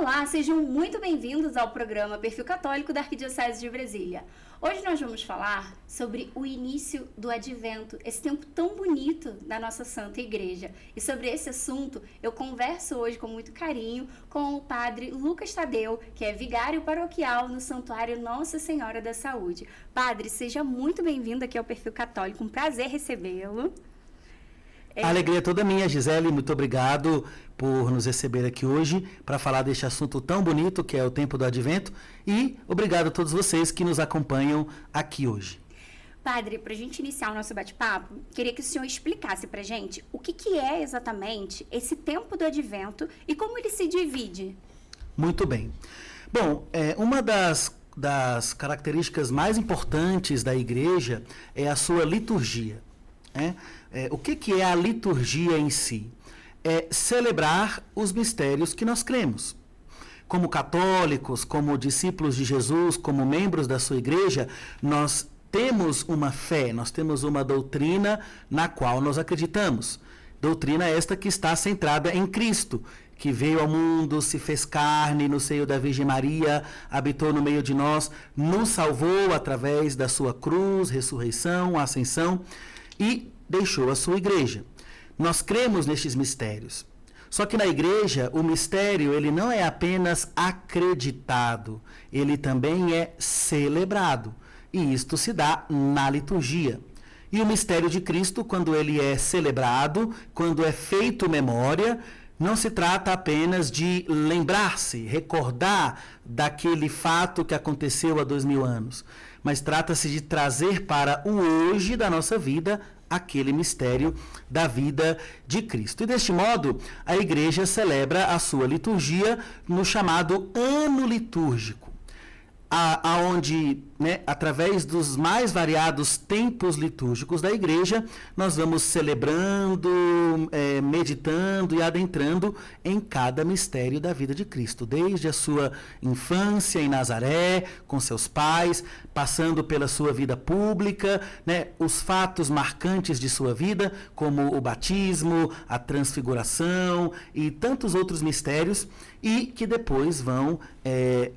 Olá, sejam muito bem-vindos ao programa Perfil Católico da Arquidiocese de Brasília. Hoje nós vamos falar sobre o início do Advento, esse tempo tão bonito da nossa Santa Igreja. E sobre esse assunto, eu converso hoje com muito carinho com o Padre Lucas Tadeu, que é vigário paroquial no Santuário Nossa Senhora da Saúde. Padre, seja muito bem-vindo aqui ao Perfil Católico, um prazer recebê-lo. A alegria é toda minha, Gisele, muito obrigado por nos receber aqui hoje para falar deste assunto tão bonito que é o tempo do Advento e obrigado a todos vocês que nos acompanham aqui hoje. Padre, para a gente iniciar o nosso bate-papo, queria que o senhor explicasse para a gente o que é exatamente esse tempo do Advento e como ele se divide. Muito bem. Bom, uma das características mais importantes da Igreja é a sua liturgia. O que é a liturgia em si? É celebrar os mistérios que nós cremos. Como católicos, como discípulos de Jesus, como membros da sua igreja, nós temos uma fé, nós temos uma doutrina na qual nós acreditamos. Doutrina esta que está centrada em Cristo, que veio ao mundo, se fez carne no seio da Virgem Maria, habitou no meio de nós, nos salvou através da sua cruz, ressurreição, ascensão e deixou a sua igreja. Nós cremos nestes mistérios. Só que na igreja, o mistério ele não é apenas acreditado, ele também é celebrado. E isto se dá na liturgia. E o mistério de Cristo, quando ele é celebrado, quando é feito memória, não se trata apenas de lembrar-se, recordar daquele fato que aconteceu há 2000 anos, mas trata-se de trazer para o hoje da nossa vida aquele mistério da vida de Cristo. E deste modo, a Igreja celebra a sua liturgia no chamado ano litúrgico, aonde, através dos mais variados tempos litúrgicos da Igreja, nós vamos celebrando, meditando e adentrando em cada mistério da vida de Cristo, desde a sua infância em Nazaré, com seus pais, passando pela sua vida pública, os fatos marcantes de sua vida, como o batismo, a transfiguração e tantos outros mistérios, e que depois vão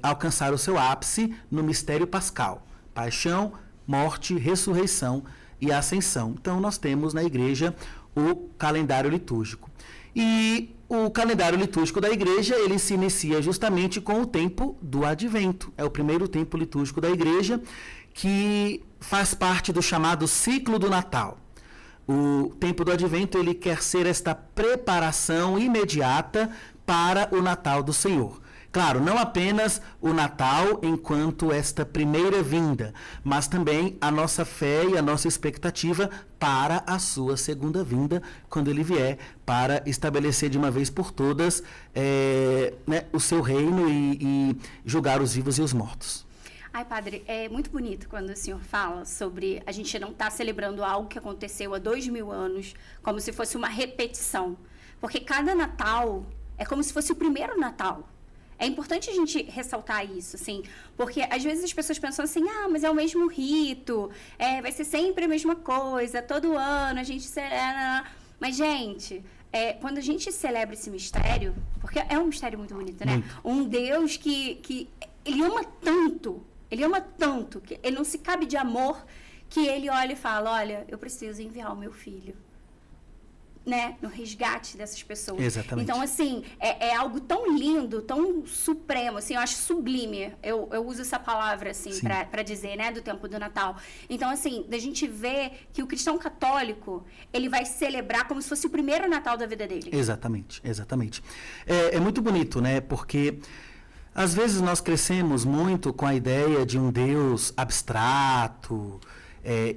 alcançar o seu ápice no mistério pascal, paixão, morte, ressurreição e ascensão. Então nós temos na igreja o calendário litúrgico. E o calendário litúrgico da igreja, ele se inicia justamente com o tempo do Advento. É o primeiro tempo litúrgico da igreja que faz parte do chamado ciclo do Natal. O tempo do Advento, ele quer ser esta preparação imediata para o Natal do Senhor. Claro, não apenas o Natal enquanto esta primeira vinda, mas também a nossa fé e a nossa expectativa para a sua segunda vinda, quando ele vier para estabelecer de uma vez por todas o seu reino e julgar os vivos e os mortos. Ai, padre, é muito bonito quando o senhor fala sobre a gente não estar celebrando algo que aconteceu há 2000 anos, como se fosse uma repetição. Porque cada Natal é como se fosse o primeiro Natal. É importante a gente ressaltar isso, assim, porque às vezes as pessoas pensam assim, mas é o mesmo rito, vai ser sempre a mesma coisa, todo ano a gente celebra. Mas, gente, quando a gente celebra esse mistério, porque é um mistério muito bonito, né? Um Deus que ele ama tanto, que ele não se cabe de amor, que ele olha e fala, olha, eu preciso enviar o meu filho. No resgate dessas pessoas. Exatamente. Então, assim, é algo tão lindo, tão supremo, assim, eu acho sublime, eu uso essa palavra, assim, para dizer, do tempo do Natal. Então, assim, da gente ver que o cristão católico, ele vai celebrar como se fosse o primeiro Natal da vida dele. Exatamente. É muito bonito, porque às vezes nós crescemos muito com a ideia de um Deus abstrato,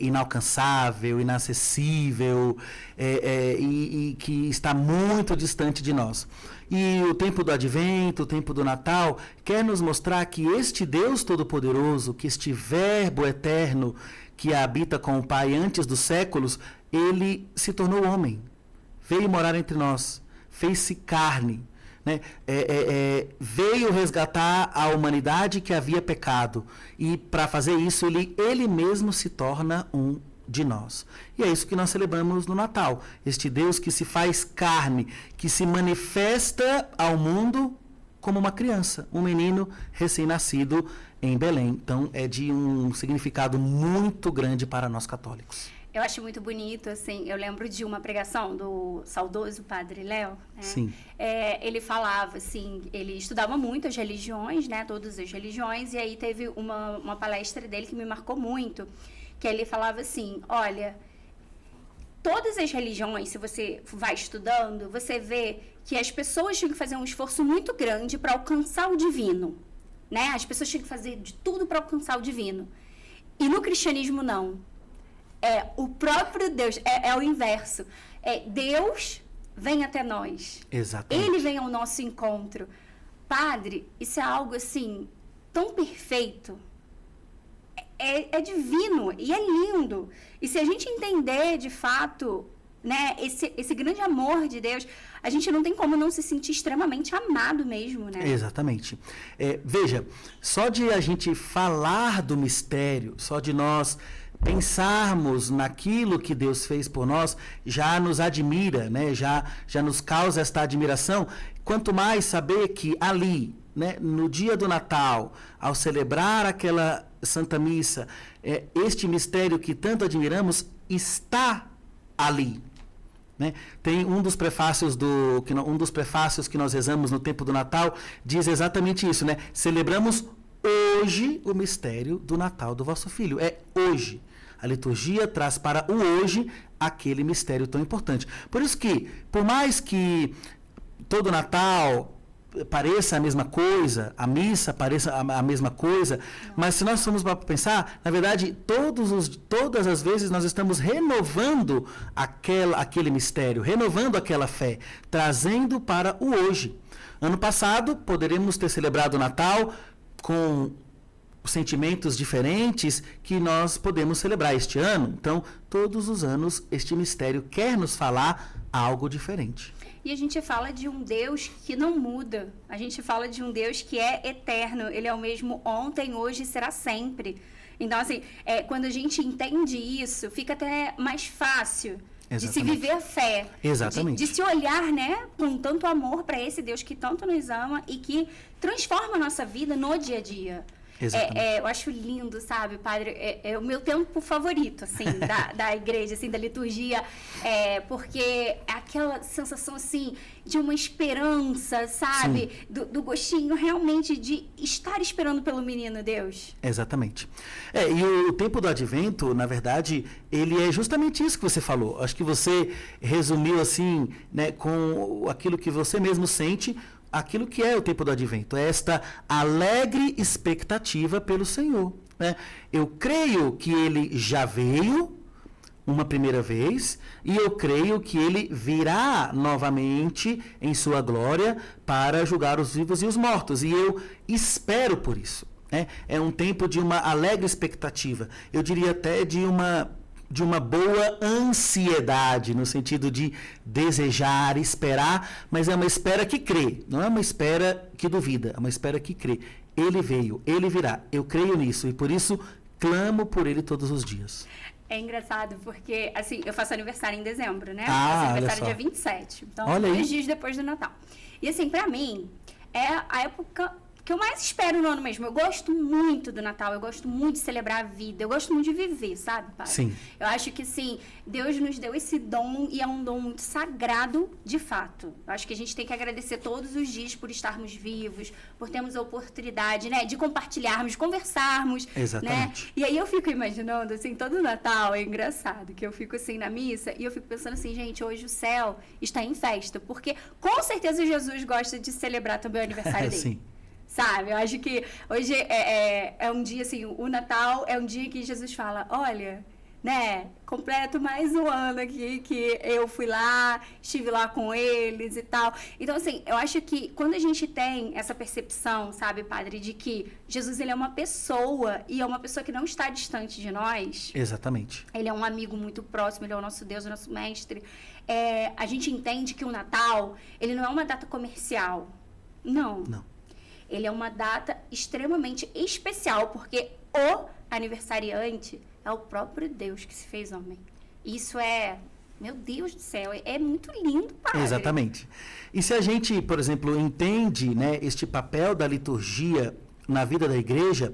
inalcançável, inacessível e que está muito distante de nós. E o tempo do Advento, o tempo do Natal, quer nos mostrar que este Deus Todo-Poderoso, que este Verbo eterno que habita com o Pai antes dos séculos, ele se tornou homem, veio morar entre nós, fez-se carne, veio resgatar a humanidade que havia pecado e para fazer isso ele mesmo se torna um de nós. E é isso que nós celebramos no Natal. Este Deus que se faz carne, que se manifesta ao mundo como uma criança, um menino recém-nascido em Belém. Então, é de um significado muito grande para nós católicos. Eu acho muito bonito, assim, eu lembro de uma pregação do saudoso Padre Léo, né? Sim. Ele falava, assim, ele estudava muito as religiões, né, todas as religiões, e aí teve uma palestra dele que me marcou muito, que ele falava assim, olha, todas as religiões, se você vai estudando, você vê que as pessoas tinham que fazer um esforço muito grande para alcançar o divino, né? As pessoas tinham que fazer de tudo para alcançar o divino. E no cristianismo, não. É o próprio Deus, é o inverso. Deus vem até nós. Exatamente. Ele vem ao nosso encontro. Padre, isso é algo assim, tão perfeito. É divino e é lindo. E se a gente entender de fato, né, esse grande amor de Deus, a gente não tem como não se sentir extremamente amado mesmo, né? Exatamente. Veja, só de a gente falar do mistério, só de nós pensarmos naquilo que Deus fez por nós, já nos admira, né? Já nos causa esta admiração. Quanto mais saber que ali, né, no dia do Natal, ao celebrar aquela Santa Missa, este mistério que tanto admiramos está ali. Né? Tem um dos prefácios que nós rezamos no tempo do Natal, diz exatamente isso, né? Celebramos hoje o mistério do Natal do vosso Filho. É hoje. A liturgia traz para o hoje aquele mistério tão importante. Por isso que, por mais que todo Natal pareça a mesma coisa, a missa pareça a mesma coisa, mas se nós formos para pensar, na verdade, todas as vezes nós estamos renovando aquele mistério, renovando aquela fé, trazendo para o hoje. Ano passado, poderemos ter celebrado o Natal com sentimentos diferentes que nós podemos celebrar este ano. Então, todos os anos, este mistério quer nos falar algo diferente. E a gente fala de um Deus que não muda. A gente fala de um Deus que é eterno. Ele é o mesmo ontem, hoje e será sempre. Então, assim, quando a gente entende isso, fica até mais fácil de se viver a fé. Exatamente. De se olhar, né, com tanto amor para esse Deus que tanto nos ama e que transforma a nossa vida no dia a dia. Eu acho lindo, sabe, Padre? É o meu tempo favorito, assim, da igreja, assim, da liturgia, porque é aquela sensação, assim, de uma esperança, sabe? Do gostinho realmente de estar esperando pelo menino Deus. Exatamente. E o tempo do Advento, na verdade, ele é justamente isso que você falou. Acho que você resumiu, assim, né, com aquilo que você mesmo sente, aquilo que é o tempo do Advento, é esta alegre expectativa pelo Senhor. Né? Eu creio que Ele já veio uma primeira vez e eu creio que Ele virá novamente em sua glória para julgar os vivos e os mortos. E eu espero por isso. Né? É um tempo de uma alegre expectativa. Eu diria até de uma boa ansiedade, no sentido de desejar, esperar, mas é uma espera que crê, não é uma espera que duvida, é uma espera que crê. Ele veio, ele virá, eu creio nisso e por isso clamo por ele todos os dias. É engraçado porque, assim, eu faço aniversário em dezembro, né? Ah, faço aniversário dia 27, então 2 dias depois do Natal. E assim, pra mim, é a época que eu mais espero no ano mesmo. Eu gosto muito do Natal, eu gosto muito de celebrar a vida, eu gosto muito de viver, sabe, pai? Sim. Eu acho que, sim, Deus nos deu esse dom e é um dom muito sagrado, de fato. Eu acho que a gente tem que agradecer todos os dias por estarmos vivos, por termos a oportunidade, né, de compartilharmos, de conversarmos. Exatamente. Né? E aí eu fico imaginando, assim, todo Natal é engraçado, que eu fico, assim, na missa e eu fico pensando assim, gente, hoje o céu está em festa, porque com certeza Jesus gosta de celebrar também o aniversário dele. Sim. Sabe, eu acho que hoje é um dia, assim, o Natal é um dia que Jesus fala, olha, né, completo mais um ano aqui que eu fui lá, estive lá com eles e tal. Então, assim, eu acho que quando a gente tem essa percepção, sabe, Padre, de que Jesus, ele é uma pessoa e é uma pessoa que não está distante de nós. Exatamente. Ele é um amigo muito próximo, ele é o nosso Deus, o nosso mestre. A gente entende que o Natal, ele não é uma data comercial. Não. Ele é uma data extremamente especial, porque o aniversariante é o próprio Deus que se fez homem. Isso é Meu Deus do céu, é muito lindo, padre. Exatamente. E se a gente, por exemplo, entende, né, este papel da liturgia na vida da igreja,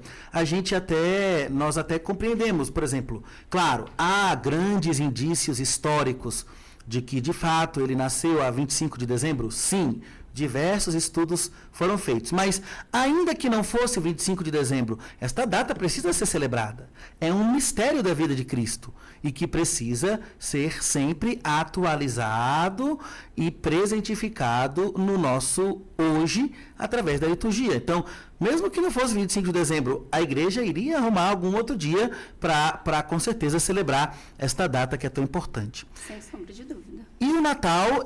nós até compreendemos, por exemplo, claro, há grandes indícios históricos de que, de fato, ele nasceu a 25 de dezembro? Sim, diversos estudos foram feitos. Mas, ainda que não fosse o 25 de dezembro, esta data precisa ser celebrada. É um mistério da vida de Cristo e que precisa ser sempre atualizado e presentificado no nosso hoje, através da liturgia. Então, mesmo que não fosse 25 de dezembro, a igreja iria arrumar algum outro dia para com certeza celebrar esta data que é tão importante. Sem sombra de dúvida. E o Natal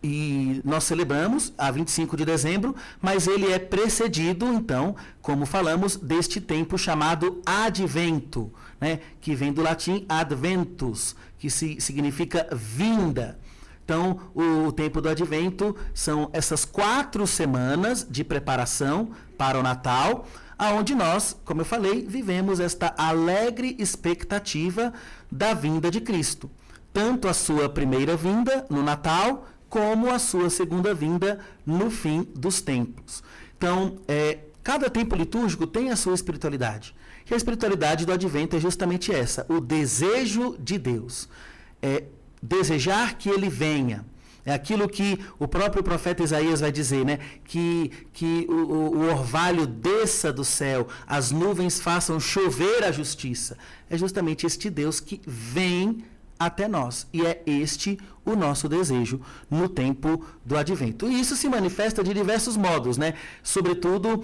e nós celebramos a 25 de dezembro, mas ele é precedido, então, como falamos, deste tempo chamado Advento, né, que vem do latim adventus, que significa vinda. Então, o tempo do Advento são essas 4 semanas de preparação para o Natal, aonde nós, como eu falei, vivemos esta alegre expectativa da vinda de Cristo. Tanto a sua primeira vinda no Natal, como a sua segunda vinda no fim dos tempos. Então, cada tempo litúrgico tem a sua espiritualidade. E a espiritualidade do Advento é justamente essa, o desejo de Deus. Desejar que ele venha. É aquilo que o próprio profeta Isaías vai dizer, né? Que o orvalho desça do céu, as nuvens façam chover a justiça. É justamente este Deus que vem até nós. E é este o nosso desejo no tempo do Advento. E isso se manifesta de diversos modos, né? Sobretudo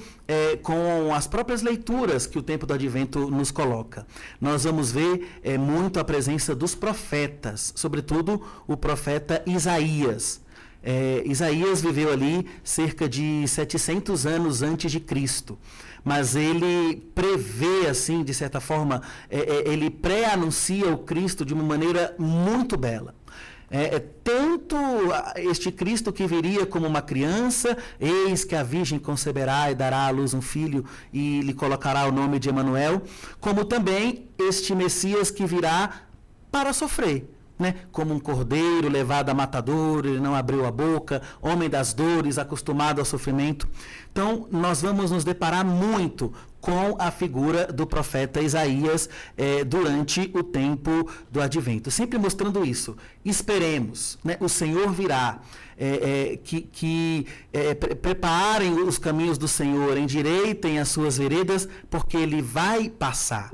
com as próprias leituras que o tempo do Advento nos coloca. Nós vamos ver muito a presença dos profetas, sobretudo o profeta Isaías. Isaías viveu ali cerca de 700 anos antes de Cristo. Mas ele prevê, assim, de certa forma, ele pré-anuncia o Cristo de uma maneira muito bela. Tanto este Cristo que viria como uma criança, eis que a Virgem conceberá e dará à luz um filho e lhe colocará o nome de Emanuel, como também este Messias que virá para sofrer. Né? Como um cordeiro levado a matadouro, ele não abriu a boca, homem das dores, acostumado ao sofrimento. Então, nós vamos nos deparar muito com a figura do profeta Isaías durante o tempo do Advento, sempre mostrando isso. Esperemos, né? O Senhor virá, preparem os caminhos do Senhor, endireitem as suas veredas, porque ele vai passar.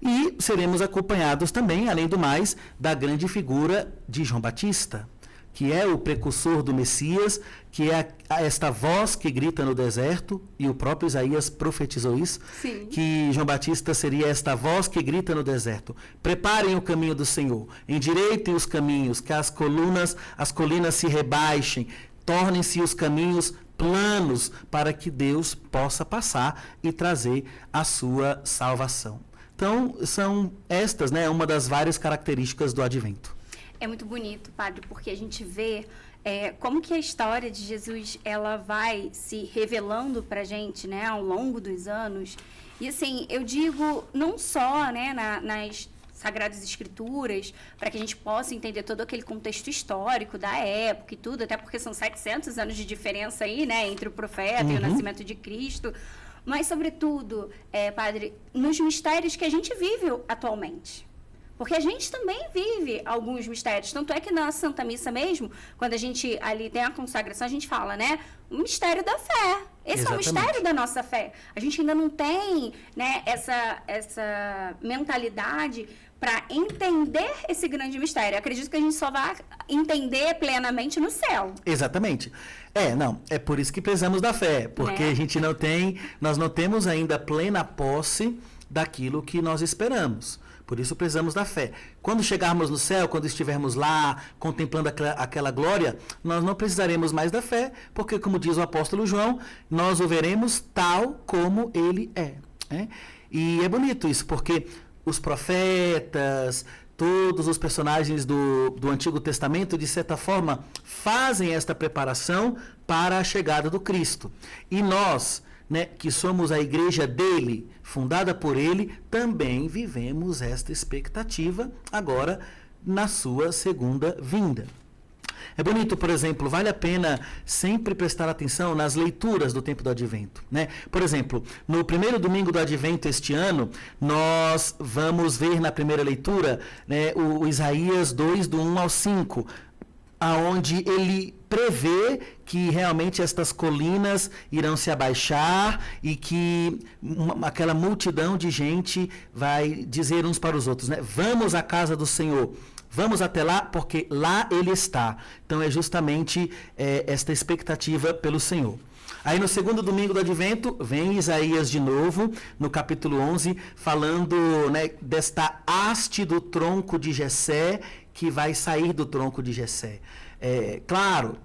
E seremos acompanhados também, além do mais, da grande figura de João Batista, que é o precursor do Messias, que é esta voz que grita no deserto, e o próprio Isaías profetizou isso, Sim. que João Batista seria esta voz que grita no deserto. Preparem o caminho do Senhor, endireitem os caminhos, que as colinas se rebaixem, tornem-se os caminhos planos, para que Deus possa passar e trazer a sua salvação. Então, são estas, né, uma das várias características do Advento. É muito bonito, padre, porque a gente vê como que a história de Jesus ela vai se revelando para a gente, né, ao longo dos anos. E assim, eu digo não só, né, nas Sagradas Escrituras, para que a gente possa entender todo aquele contexto histórico da época e tudo, até porque são 700 anos de diferença aí, né, entre o profeta e o nascimento de Cristo. Mas, sobretudo, padre, nos mistérios que a gente vive atualmente. Porque a gente também vive alguns mistérios. Tanto é que na Santa Missa mesmo, quando a gente ali tem a consagração, a gente fala, né? O mistério da fé. Esse Exatamente. é o mistério da nossa fé. A gente ainda não tem, né, essa mentalidade para entender esse grande mistério. Eu acredito que a gente só vai entender plenamente no céu. Exatamente. É por isso que precisamos da fé, porque a gente nós não temos ainda plena posse daquilo que nós esperamos. Por isso precisamos da fé. Quando chegarmos no céu, quando estivermos lá contemplando aquela glória, nós não precisaremos mais da fé, porque, como diz o apóstolo João, nós o veremos tal como ele é. E é bonito isso, porque os profetas, todos os personagens do Antigo Testamento, de certa forma, fazem esta preparação para a chegada do Cristo. E nós, né, que somos a igreja dele, fundada por ele, também vivemos esta expectativa agora na sua segunda vinda. É bonito, por exemplo, vale a pena sempre prestar atenção nas leituras do tempo do Advento, né? Por exemplo, no primeiro domingo do Advento este ano, nós vamos ver na primeira leitura, né, o Isaías 2, do 1 ao 5, aonde ele prevê que realmente estas colinas irão se abaixar e que aquela multidão de gente vai dizer uns para os outros, né? Vamos à casa do Senhor. Vamos até lá, porque lá ele está. Então, é justamente esta expectativa pelo Senhor. Aí, no segundo domingo do Advento, vem Isaías de novo, no capítulo 11, falando, né, desta haste do tronco de Jessé, que vai sair do tronco de Jessé. Claro,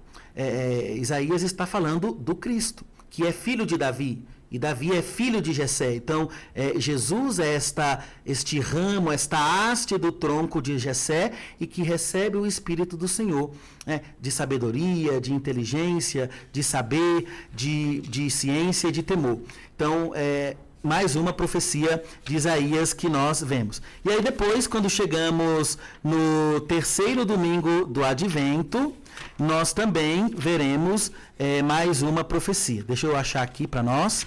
Isaías está falando do Cristo, que é filho de Davi. E Davi é filho de Jessé. Então, Jesus é este ramo, esta haste do tronco de Jessé e que recebe o Espírito do Senhor, né? De sabedoria, de inteligência, de saber, de ciência e de temor. Então, mais uma profecia de Isaías que nós vemos. E aí depois, quando chegamos no terceiro domingo do Advento, nós também veremos mais uma profecia. Deixa eu achar aqui para nós.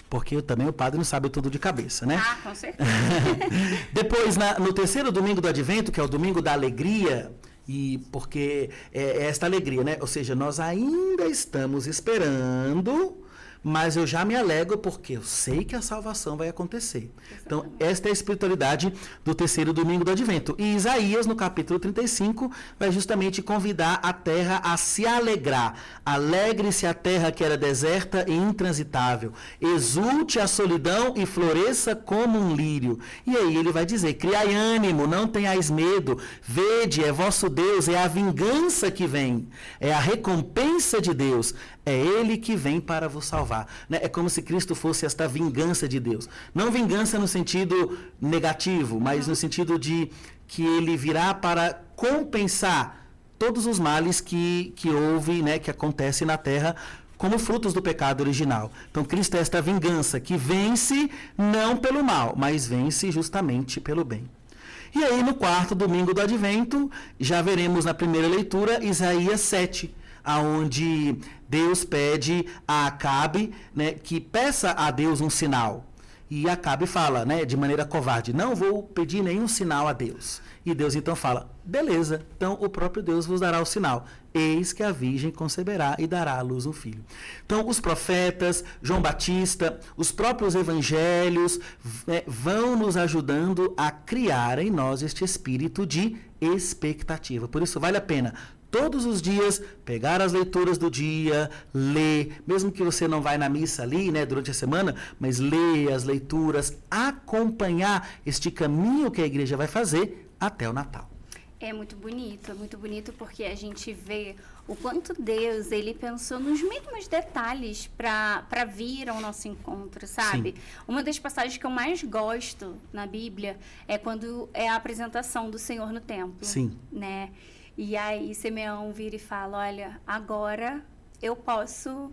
Porque também o padre não sabe tudo de cabeça, né? Ah, com certeza. Depois, no terceiro domingo do Advento, que é o domingo da alegria, e porque é esta alegria, né? Ou seja, nós ainda estamos esperando, mas eu já me alegro porque eu sei que a salvação vai acontecer. Então, esta é a espiritualidade do terceiro domingo do Advento. E Isaías, no capítulo 35, vai justamente convidar a terra a se alegrar. Alegre-se a terra que era deserta e intransitável. Exulte a solidão e floresça como um lírio. E aí ele vai dizer, criai ânimo, não tenhais medo. Vede, é vosso Deus, é a vingança que vem. É a recompensa de Deus. É Ele que vem para vos salvar. Né? É como se Cristo fosse esta vingança de Deus. Não vingança no sentido negativo, mas no sentido de que Ele virá para compensar todos os males que houve, né, que acontece na terra, como frutos do pecado original. Então, Cristo é esta vingança que vence não pelo mal, mas vence justamente pelo bem. E aí, no quarto domingo do Advento, já veremos na primeira leitura Isaías 7, aonde Deus pede a Acabe, né, que peça a Deus um sinal. E Acabe fala, né, de maneira covarde, não vou pedir nenhum sinal a Deus. E Deus então fala, beleza, então o próprio Deus vos dará o sinal. Eis que a virgem conceberá e dará à luz um filho. Então, os profetas, João Batista, os próprios evangelhos vão nos ajudando a criar em nós este espírito de expectativa. Por isso, vale a pena todos os dias pegar as leituras do dia, ler, mesmo que você não vai na missa ali, né, durante a semana, mas ler as leituras, acompanhar este caminho que a igreja vai fazer até o Natal. É muito bonito porque a gente vê o quanto Deus, ele pensou nos mínimos detalhes para vir ao nosso encontro, sabe? Sim. Uma das passagens que eu mais gosto na Bíblia é quando é a apresentação do Senhor no templo. Sim. Né? E aí Simeão vira e fala, olha, agora eu posso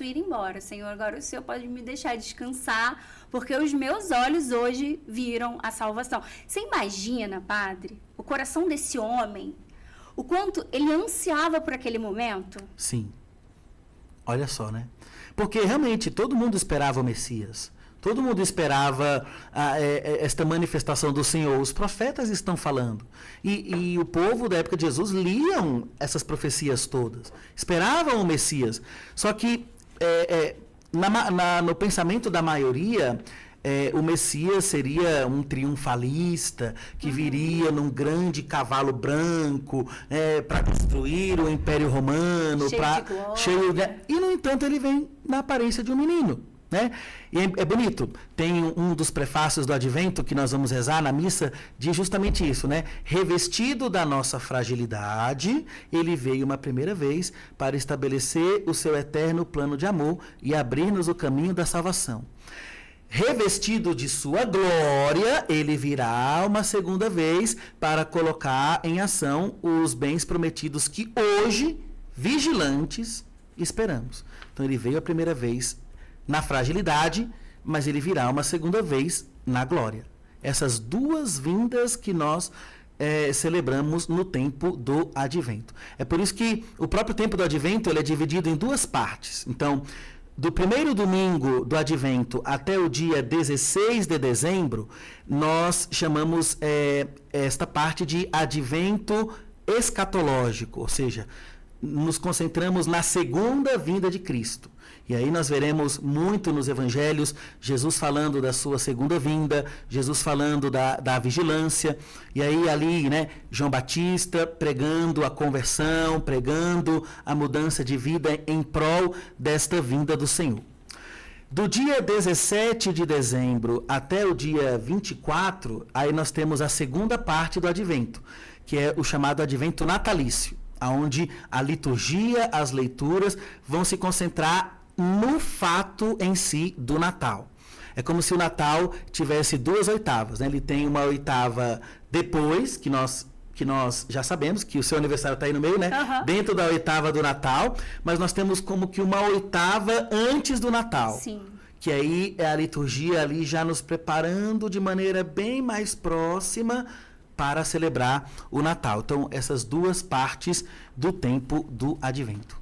ir embora, Senhor, agora o Senhor pode me deixar descansar, porque os meus olhos hoje viram a salvação. Você imagina, padre, o coração desse homem, o quanto ele ansiava por aquele momento? Sim. Olha só, né? Porque realmente todo mundo esperava o Messias. Todo mundo esperava esta manifestação do Senhor. Os profetas estão falando. E o povo da época de Jesus liam essas profecias todas. Esperavam o Messias. Só que no pensamento da maioria, o Messias seria um triunfalista que viria num grande cavalo branco para destruir o Império Romano. Cheio de glória. E, no entanto, ele vem na aparência de um menino. Né? E é bonito, tem um dos prefácios do Advento que nós vamos rezar na missa, diz justamente isso, né? Revestido da nossa fragilidade, ele veio uma primeira vez para estabelecer o seu eterno plano de amor e abrir-nos o caminho da salvação. Revestido de sua glória, ele virá uma segunda vez para colocar em ação os bens prometidos que hoje, vigilantes, esperamos. Então ele veio a primeira vez na fragilidade, mas ele virá uma segunda vez na glória. Essas duas vindas que nós celebramos no tempo do Advento. É por isso que o próprio tempo do Advento ele é dividido em duas partes. Então, do primeiro domingo do Advento até o dia 16 de dezembro, nós chamamos esta parte de Advento escatológico, ou seja, nos concentramos na segunda vinda de Cristo. E aí nós veremos muito nos evangelhos Jesus falando da sua segunda vinda, Jesus falando da vigilância, e aí ali, né, João Batista pregando a conversão, pregando a mudança de vida em prol desta vinda do Senhor. Do dia 17 de dezembro até o dia 24, aí nós temos a segunda parte do Advento, que é o chamado Advento natalício, onde a liturgia, as leituras vão se concentrar no fato em si do Natal. É como se o Natal tivesse duas oitavas, né? Ele tem uma oitava depois, que nós já sabemos que o seu aniversário está aí no meio, né? Uhum. Dentro da oitava do Natal, mas nós temos como que uma oitava antes do Natal. Sim. Que aí é a liturgia ali já nos preparando de maneira bem mais próxima para celebrar o Natal. Então, essas duas partes do tempo do Advento.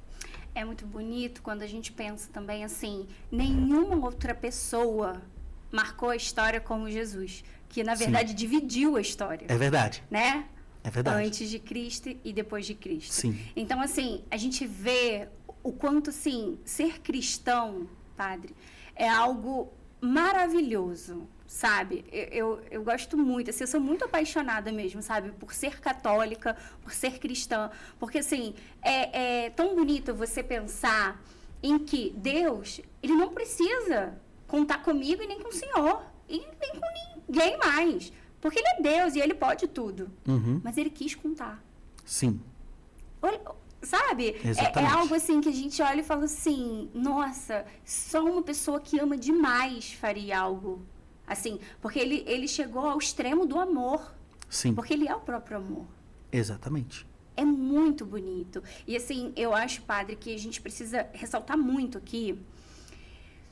É muito bonito quando a gente pensa também assim, nenhuma outra pessoa marcou a história como Jesus, que na verdade dividiu a história. É verdade. Né? É verdade. Antes de Cristo e depois de Cristo. Sim. Então, assim, a gente vê o quanto, assim, ser cristão, padre, é algo maravilhoso, sabe? Eu gosto muito, assim, eu sou muito apaixonada mesmo, sabe? Por ser católica, por ser cristã. Porque, assim, é tão bonito você pensar em que Deus, ele não precisa contar comigo e nem com o Senhor. E nem com ninguém mais. Porque ele é Deus e ele pode tudo. Uhum. Mas ele quis contar. Sim. Olha, sabe? É algo assim que a gente olha e fala assim, nossa, só uma pessoa que ama demais faria algo assim. Porque ele chegou ao extremo do amor. Sim. Porque ele é o próprio amor. Exatamente. É muito bonito. E assim, eu acho, padre, que a gente precisa ressaltar muito aqui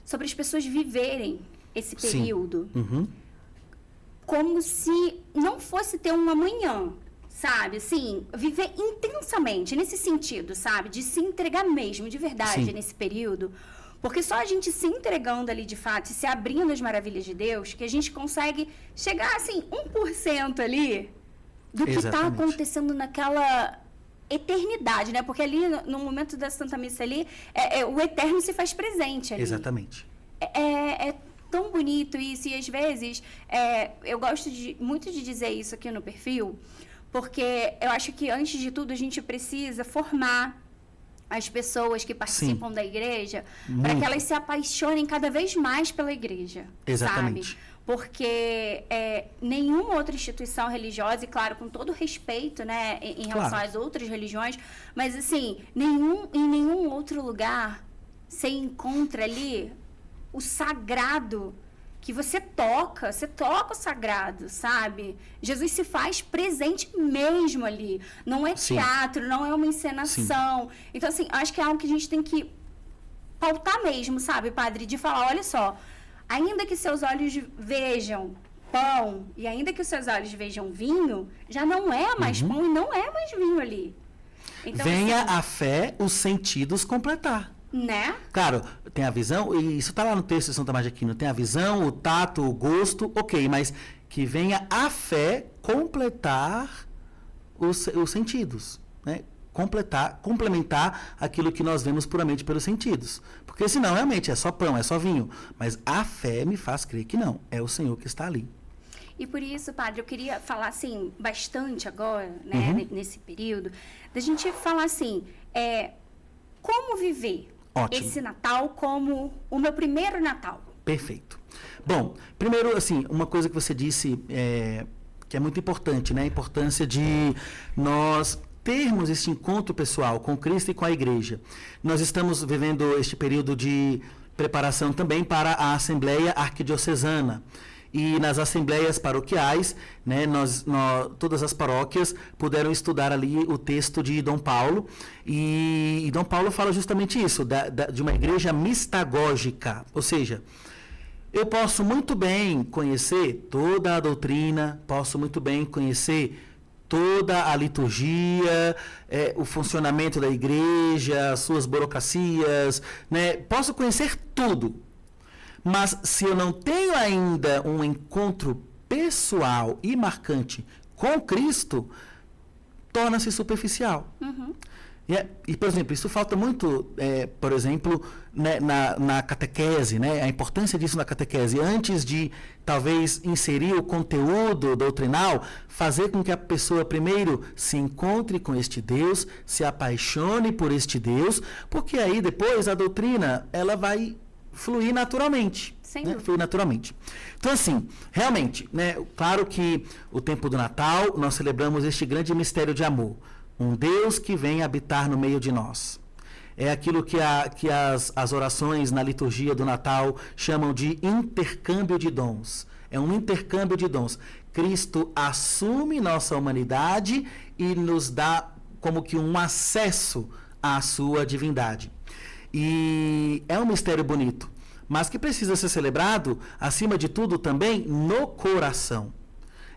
sobre as pessoas viverem esse período. Uhum. Como se não fosse ter um amanhã, sabe? Assim, viver intensamente, nesse sentido, sabe? De se entregar mesmo, de verdade, nesse período. Porque só a gente se entregando ali, de fato, e se abrindo às maravilhas de Deus, que a gente consegue chegar, assim, 1% ali do que está acontecendo naquela eternidade, né? Porque ali, no momento da Santa Missa ali, o eterno se faz presente ali. Exatamente. É tão bonito isso, e às vezes eu gosto muito de dizer isso aqui no perfil, porque eu acho que antes de tudo a gente precisa formar as pessoas que participam da igreja para que elas se apaixonem cada vez mais pela igreja. Exatamente. Sabe? Porque nenhuma outra instituição religiosa, e claro, com todo respeito, né, em relação às outras religiões, mas assim, em nenhum outro lugar você encontra ali o sagrado que você toca o sagrado, sabe? Jesus se faz presente mesmo ali. Não é teatro, não é uma encenação. Sim. Então, assim, acho que é algo que a gente tem que pautar mesmo, sabe, padre? De falar, olha só, ainda que seus olhos vejam pão e ainda que os seus olhos vejam vinho, já não é mais pão e não é mais vinho ali. Então, venha assim, a fé, os sentidos completar. Né? Claro, tem a visão, e isso está lá no texto de Santa Tomás de Aquino, tem a visão, o tato, o gosto, ok, mas que venha a fé completar os sentidos, né? Complementar aquilo que nós vemos puramente pelos sentidos. Porque senão, realmente, é só pão, é só vinho. Mas a fé me faz crer que não, é o Senhor que está ali. E por isso, padre, eu queria falar, assim, bastante agora, né, nesse período, da gente falar, assim, como viver esse Natal como o meu primeiro Natal. Perfeito. Bom, primeiro, assim, uma coisa que você disse que é muito importante, né? A importância de nós termos esse encontro pessoal com Cristo e com a Igreja. Nós estamos vivendo este período de preparação também para a Assembleia Arquidiocesana. E nas assembleias paroquiais, né, todas as paróquias puderam estudar ali o texto de Dom Paulo. E Dom Paulo fala justamente isso, de uma igreja mistagógica. Ou seja, eu posso muito bem conhecer toda a doutrina, posso muito bem conhecer toda a liturgia, o funcionamento da igreja, as suas burocracias, né? Posso conhecer tudo. Mas se eu não tenho ainda um encontro pessoal e marcante com Cristo, torna-se superficial. Uhum. E, por exemplo, isso falta muito, por exemplo, né, na catequese, né? A importância disso na catequese. Antes de, talvez, inserir o conteúdo doutrinal, fazer com que a pessoa, primeiro, se encontre com este Deus, se apaixone por este Deus, porque aí, depois, a doutrina, ela vai fluir naturalmente. Né? Fluir naturalmente. Então, assim, realmente, né? Claro que o tempo do Natal, nós celebramos este grande mistério de amor. Um Deus que vem habitar no meio de nós. É aquilo que as orações na liturgia do Natal chamam de intercâmbio de dons. É um intercâmbio de dons. Cristo assume nossa humanidade e nos dá como que um acesso à sua divindade. E é um mistério bonito, mas que precisa ser celebrado, acima de tudo, também no coração.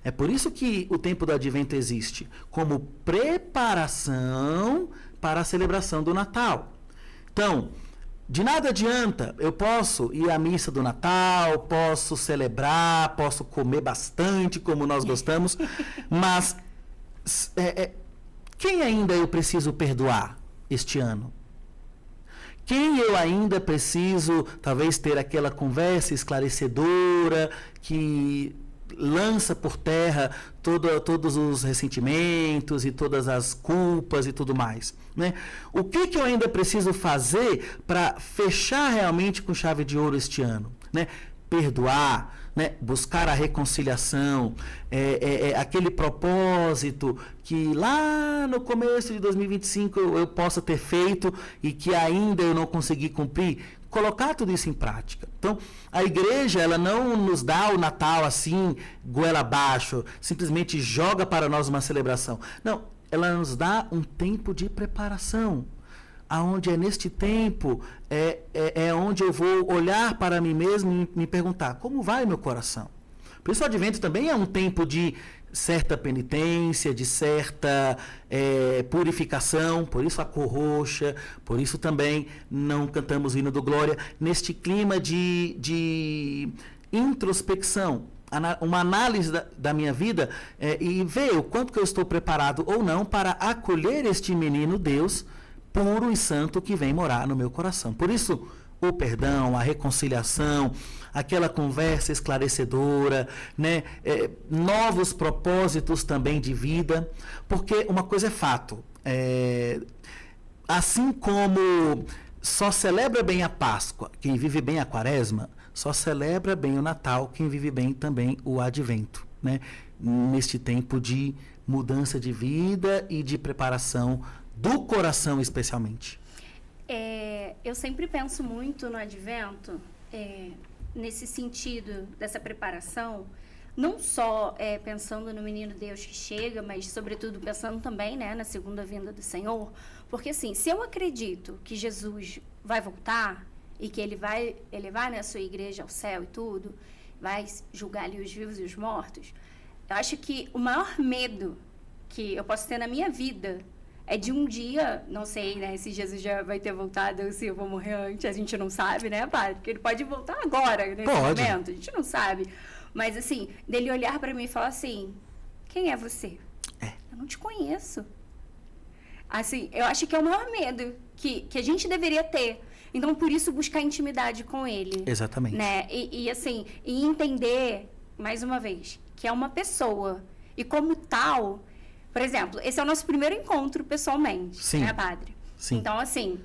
É por isso que o tempo do Advento existe, como preparação para a celebração do Natal. Então, de nada adianta, eu posso ir à missa do Natal, posso celebrar, posso comer bastante, como nós gostamos, mas quem ainda eu preciso perdoar este ano? Quem eu ainda preciso, talvez, ter aquela conversa esclarecedora que lança por terra todos os ressentimentos e todas as culpas e tudo mais, né? O que eu ainda preciso fazer para fechar realmente com chave de ouro este ano, né? Perdoar, né? Buscar a reconciliação, aquele propósito que lá no começo de 2025 eu possa ter feito e que ainda eu não consegui cumprir. Colocar tudo isso em prática. Então, a igreja, ela não nos dá o Natal assim, goela abaixo, simplesmente joga para nós uma celebração. Não, ela nos dá um tempo de preparação, aonde neste tempo onde eu vou olhar para mim mesmo e me perguntar, como vai meu coração? Por isso o Advento também é um tempo de certa penitência, de certa purificação, por isso a cor roxa, por isso também não cantamos o hino do Glória, neste clima de introspecção, uma análise da minha vida e ver o quanto que eu estou preparado ou não para acolher este menino Deus puro e santo que vem morar no meu coração. Por isso, o perdão, a reconciliação, aquela conversa esclarecedora, né? Novos propósitos também de vida, porque uma coisa é fato, assim como só celebra bem a Páscoa quem vive bem a Quaresma, só celebra bem o Natal quem vive bem também o Advento, né? Neste tempo de mudança de vida e de preparação do coração especialmente. Eu sempre penso muito no Advento, nesse sentido dessa preparação, não só pensando no menino Deus que chega, mas sobretudo pensando também, né, na segunda vinda do Senhor, porque assim, se eu acredito que Jesus vai voltar e que ele vai elevar, né, a sua igreja ao céu e tudo, vai julgar ali os vivos e os mortos, eu acho que o maior medo que eu posso ter na minha vida é de um dia, não sei, né, se Jesus já vai ter voltado ou se eu vou morrer antes, a gente não sabe, né, padre? Porque ele pode voltar agora, nesse momento, a gente não sabe. Mas, assim, dele olhar para mim e falar assim, quem é você? Eu não te conheço. Assim, eu acho que é o maior medo que a gente deveria ter. Então, por isso, buscar intimidade com ele. Exatamente. Né? Assim, e entender, mais uma vez, que é uma pessoa. E como tal... Por exemplo, esse é o nosso primeiro encontro pessoalmente, Sim. né, padre? Sim. Então, assim,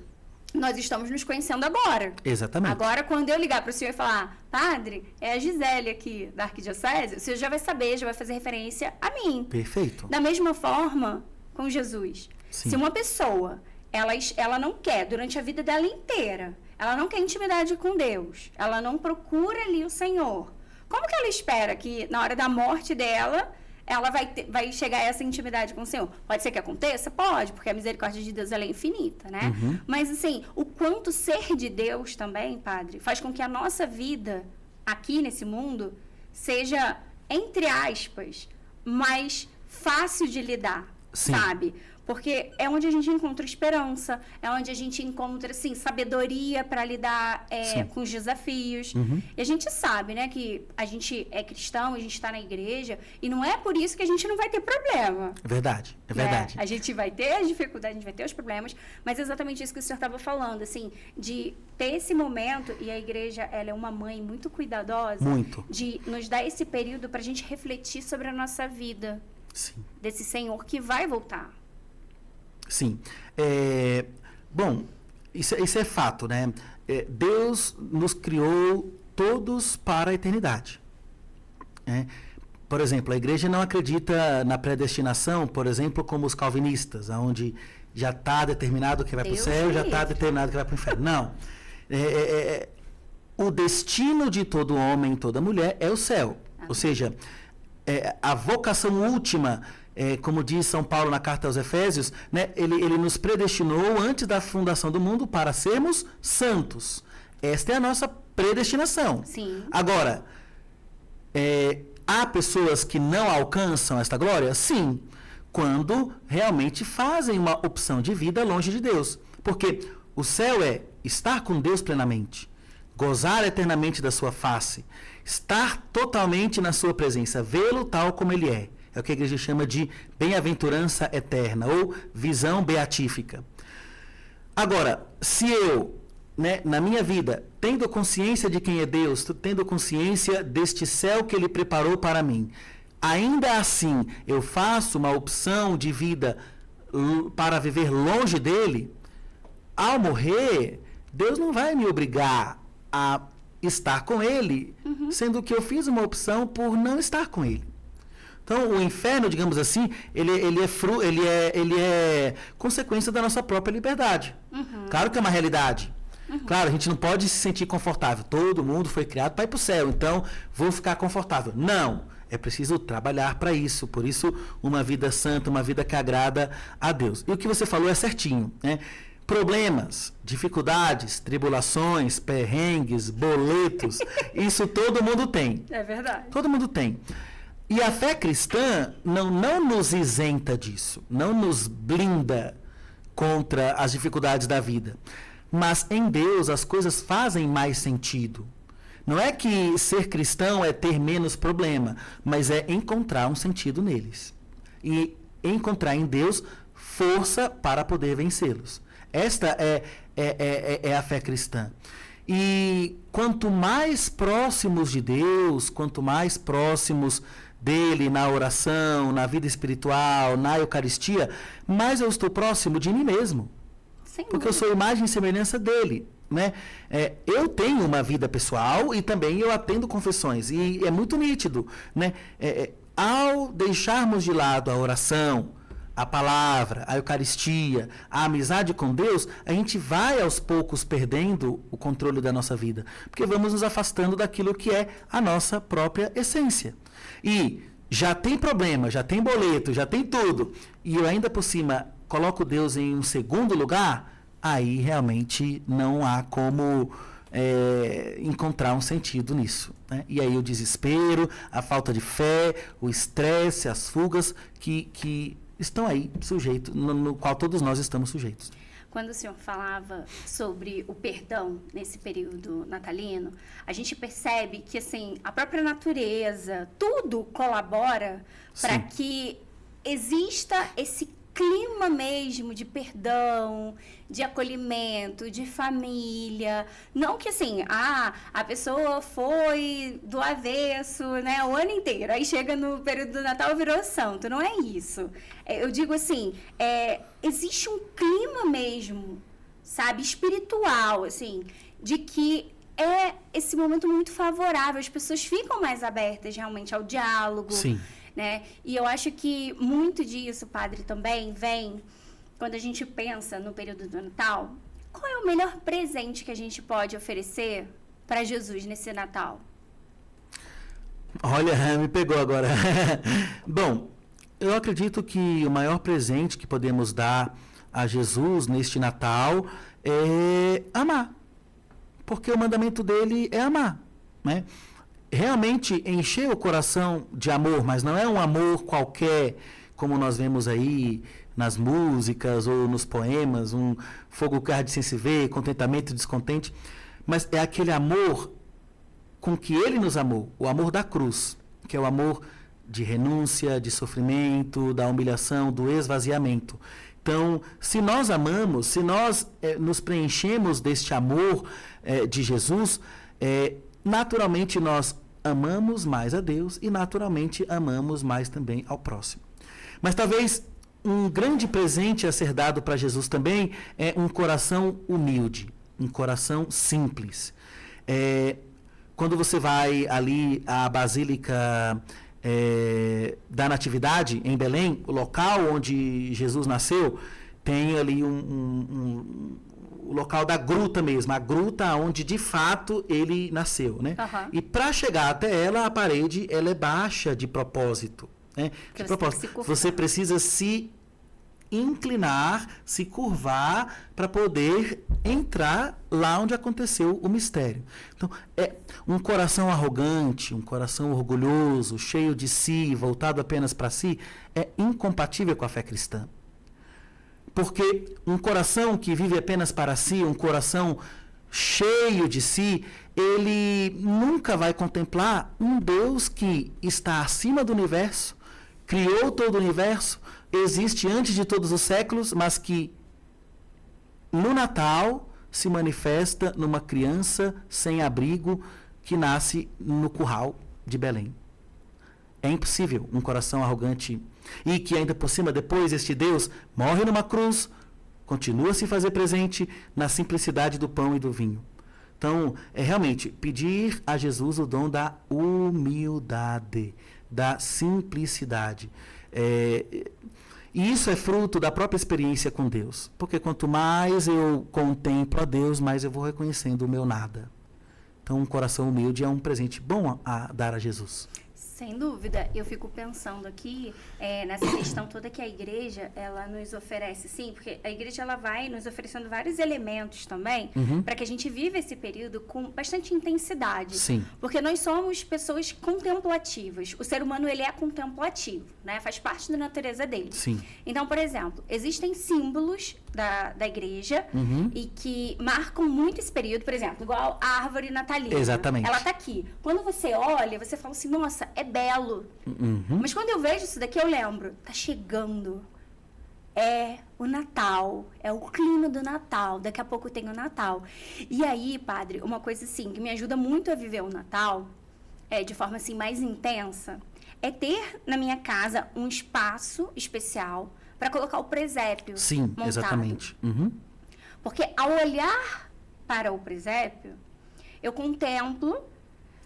nós estamos nos conhecendo agora. Exatamente. Agora, quando eu ligar para o senhor e falar, padre, é a Gisele aqui da Arquidiocese, o senhor já vai saber, já vai fazer referência a mim. Perfeito. Da mesma forma, com Jesus. Sim. Se uma pessoa, ela não quer, durante a vida dela inteira, ela não quer intimidade com Deus, ela não procura ali o Senhor, como que ela espera que, na hora da morte dela... ela vai chegar a essa intimidade com o Senhor? Pode ser que aconteça? Pode, porque a misericórdia de Deus ela é infinita, né? Uhum. Mas, assim, o quanto ser de Deus também, padre, faz com que a nossa vida aqui nesse mundo seja, entre aspas, mais fácil de lidar, Sim. sabe? Porque é onde a gente encontra esperança, é onde a gente encontra, assim, sabedoria para lidar com os desafios. E a gente sabe, né, que a gente é cristão, a gente está na igreja, e não é por isso que a gente não vai ter problema. É verdade, é verdade. Né? A gente vai ter as dificuldades, a gente vai ter os problemas, mas é exatamente isso que o senhor estava falando, assim, de ter esse momento, e a igreja, ela é uma mãe muito cuidadosa, Muito. de nos dar esse período para a gente refletir sobre a nossa vida, Sim. desse Senhor que vai voltar. Sim. Bom, isso é fato, né? Deus nos criou todos para a eternidade. Né? Por exemplo, a igreja não acredita na predestinação, por exemplo, como os calvinistas, onde já está determinado que vai para o céu, já está determinado que vai para o inferno. Não. O destino de todo homem, toda mulher, é o céu. Ou seja, a vocação última, como diz São Paulo na carta aos Efésios, né, ele nos predestinou antes da fundação do mundo para sermos santos. Esta é a nossa predestinação. Sim. Agora, há pessoas que não alcançam esta glória? Sim, quando realmente fazem uma opção de vida longe de Deus. Porque o céu é estar com Deus plenamente, gozar eternamente da sua face, estar totalmente na sua presença, vê-lo tal como ele é. É o que a igreja chama de bem-aventurança eterna ou visão beatífica. Agora, se eu, né, na minha vida, tendo consciência de quem é Deus, tendo consciência deste céu que Ele preparou para mim, ainda assim eu faço uma opção de vida para viver longe dEle, ao morrer, Deus não vai me obrigar a estar com Ele, sendo que eu fiz uma opção por não estar com Ele. Então, o inferno, digamos assim, ele é consequência da nossa própria liberdade. Claro que é uma realidade. Claro, a gente não pode se sentir confortável. Todo mundo foi criado para ir para o céu, então vou ficar confortável. Não, é preciso trabalhar para isso. Por isso, uma vida santa, uma vida que agrada a Deus. E o que você falou é certinho, né? Problemas, dificuldades, tribulações, perrengues, boletos, isso todo mundo tem. É verdade. Todo mundo tem. E a fé cristã não nos isenta disso, não nos blinda contra as dificuldades da vida. Mas em Deus as coisas fazem mais sentido. Não é que ser cristão é ter menos problema, mas é encontrar um sentido neles. E encontrar em Deus força para poder vencê-los. Esta é a fé cristã. E quanto mais próximos de Deus, quanto mais próximos dele na oração, na vida espiritual, na Eucaristia, mais eu estou próximo de mim mesmo. Porque eu sou imagem e semelhança dele. Né? Eu tenho uma vida pessoal e também eu atendo confissões. E é muito nítido. Né? Ao deixarmos de lado a oração, a palavra, a Eucaristia, a amizade com Deus, a gente vai aos poucos perdendo o controle da nossa vida. Porque vamos nos afastando daquilo que é a nossa própria essência. E já tem problema, já tem boleto, já tem tudo. E eu ainda por cima coloco Deus em um segundo lugar, aí realmente não há como encontrar um sentido nisso. Né? E aí o desespero, a falta de fé, o estresse, as fugas que estão aí sujeitos, no qual todos nós estamos sujeitos. Quando o senhor falava sobre o perdão nesse período natalino, a gente percebe que assim, a própria natureza, tudo colabora para que exista esse clima mesmo de perdão, de acolhimento, de família. Não que assim, a pessoa foi do avesso, né, o ano inteiro. Aí chega no período do Natal e virou santo. Não é isso. Eu digo assim, existe um clima mesmo, sabe, espiritual, assim, de que é esse momento muito favorável. As pessoas ficam mais abertas realmente ao diálogo. Sim. Né? E eu acho que muito disso, padre, também vem quando a gente pensa no período do Natal. Qual é o melhor presente que a gente pode oferecer para Jesus nesse Natal? Olha, me pegou agora. Bom, eu acredito que o maior presente que podemos dar a Jesus neste Natal é amar. Porque o mandamento dele é amar, né? Realmente encher o coração de amor, mas não é um amor qualquer como nós vemos aí nas músicas ou nos poemas, um fogo que arde sem se ver, contentamento e descontente, mas é aquele amor com que ele nos amou, o amor da cruz, que é o amor de renúncia, de sofrimento, da humilhação, do esvaziamento. Então, se nós amamos, se nós nos preenchemos deste amor de Jesus, naturalmente nós amamos mais a Deus e naturalmente amamos mais também ao próximo. Mas talvez um grande presente a ser dado para Jesus também é um coração humilde, um coração simples. Quando você vai ali à Basílica da Natividade, em Belém, o local onde Jesus nasceu, tem ali o local da gruta mesmo, a gruta onde de fato ele nasceu, né? Uhum. E para chegar até ela, a parede ela é baixa de propósito, né? De propósito. Você precisa se inclinar, se curvar para poder entrar lá onde aconteceu o mistério. Então, um coração arrogante, um coração orgulhoso, cheio de si, voltado apenas para si, é incompatível com a fé cristã. Porque um coração que vive apenas para si, um coração cheio de si, ele nunca vai contemplar um Deus que está acima do universo, criou todo o universo, existe antes de todos os séculos, mas que no Natal se manifesta numa criança sem abrigo que nasce no curral de Belém. É impossível um coração arrogante e que ainda por cima depois este Deus morre numa cruz, continua a se fazer presente na simplicidade do pão e do vinho. Então, é realmente pedir a Jesus o dom da humildade, da simplicidade. E isso é fruto da própria experiência com Deus. Porque quanto mais eu contemplo a Deus, mais eu vou reconhecendo o meu nada. Então, um coração humilde é um presente bom a dar a Jesus. Sem dúvida, eu fico pensando aqui nessa questão toda que a igreja, ela nos oferece, sim, porque a igreja ela vai nos oferecendo vários elementos também, para que a gente viva esse período com bastante intensidade. Sim. Porque nós somos pessoas contemplativas. O ser humano, ele é contemplativo, né? Faz parte da natureza dele. Sim. Então, por exemplo, existem símbolos da igreja e que marcam muito esse período, por exemplo, igual a árvore natalina. Exatamente. Ela tá aqui. Quando você olha, você fala assim, nossa, é belo. Mas quando eu vejo isso daqui, eu lembro, tá chegando. É o Natal, é o clima do Natal. Daqui a pouco tem o Natal. E aí, padre, uma coisa assim, que me ajuda muito a viver o Natal, de forma assim mais intensa, é ter na minha casa um espaço especial para colocar o presépio. Sim, montado. exatamente. Porque ao olhar para o presépio, eu contemplo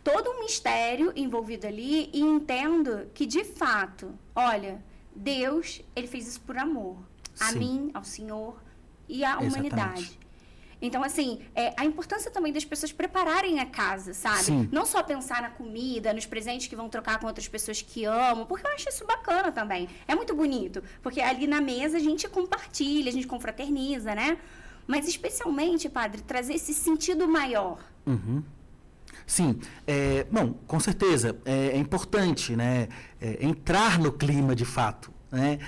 todo um mistério envolvido ali e entendo que, de fato, olha, Deus, ele fez isso por amor. A mim, ao Senhor e à humanidade. Então, assim, a importância também das pessoas prepararem a casa, sabe? Sim. Não só pensar na comida, nos presentes que vão trocar com outras pessoas que amam, porque eu acho isso bacana também. É muito bonito, porque ali na mesa a gente compartilha, a gente confraterniza, né? Mas, especialmente, padre, trazer esse sentido maior. Sim, bom, com certeza, é importante, né, entrar no clima de fato, né,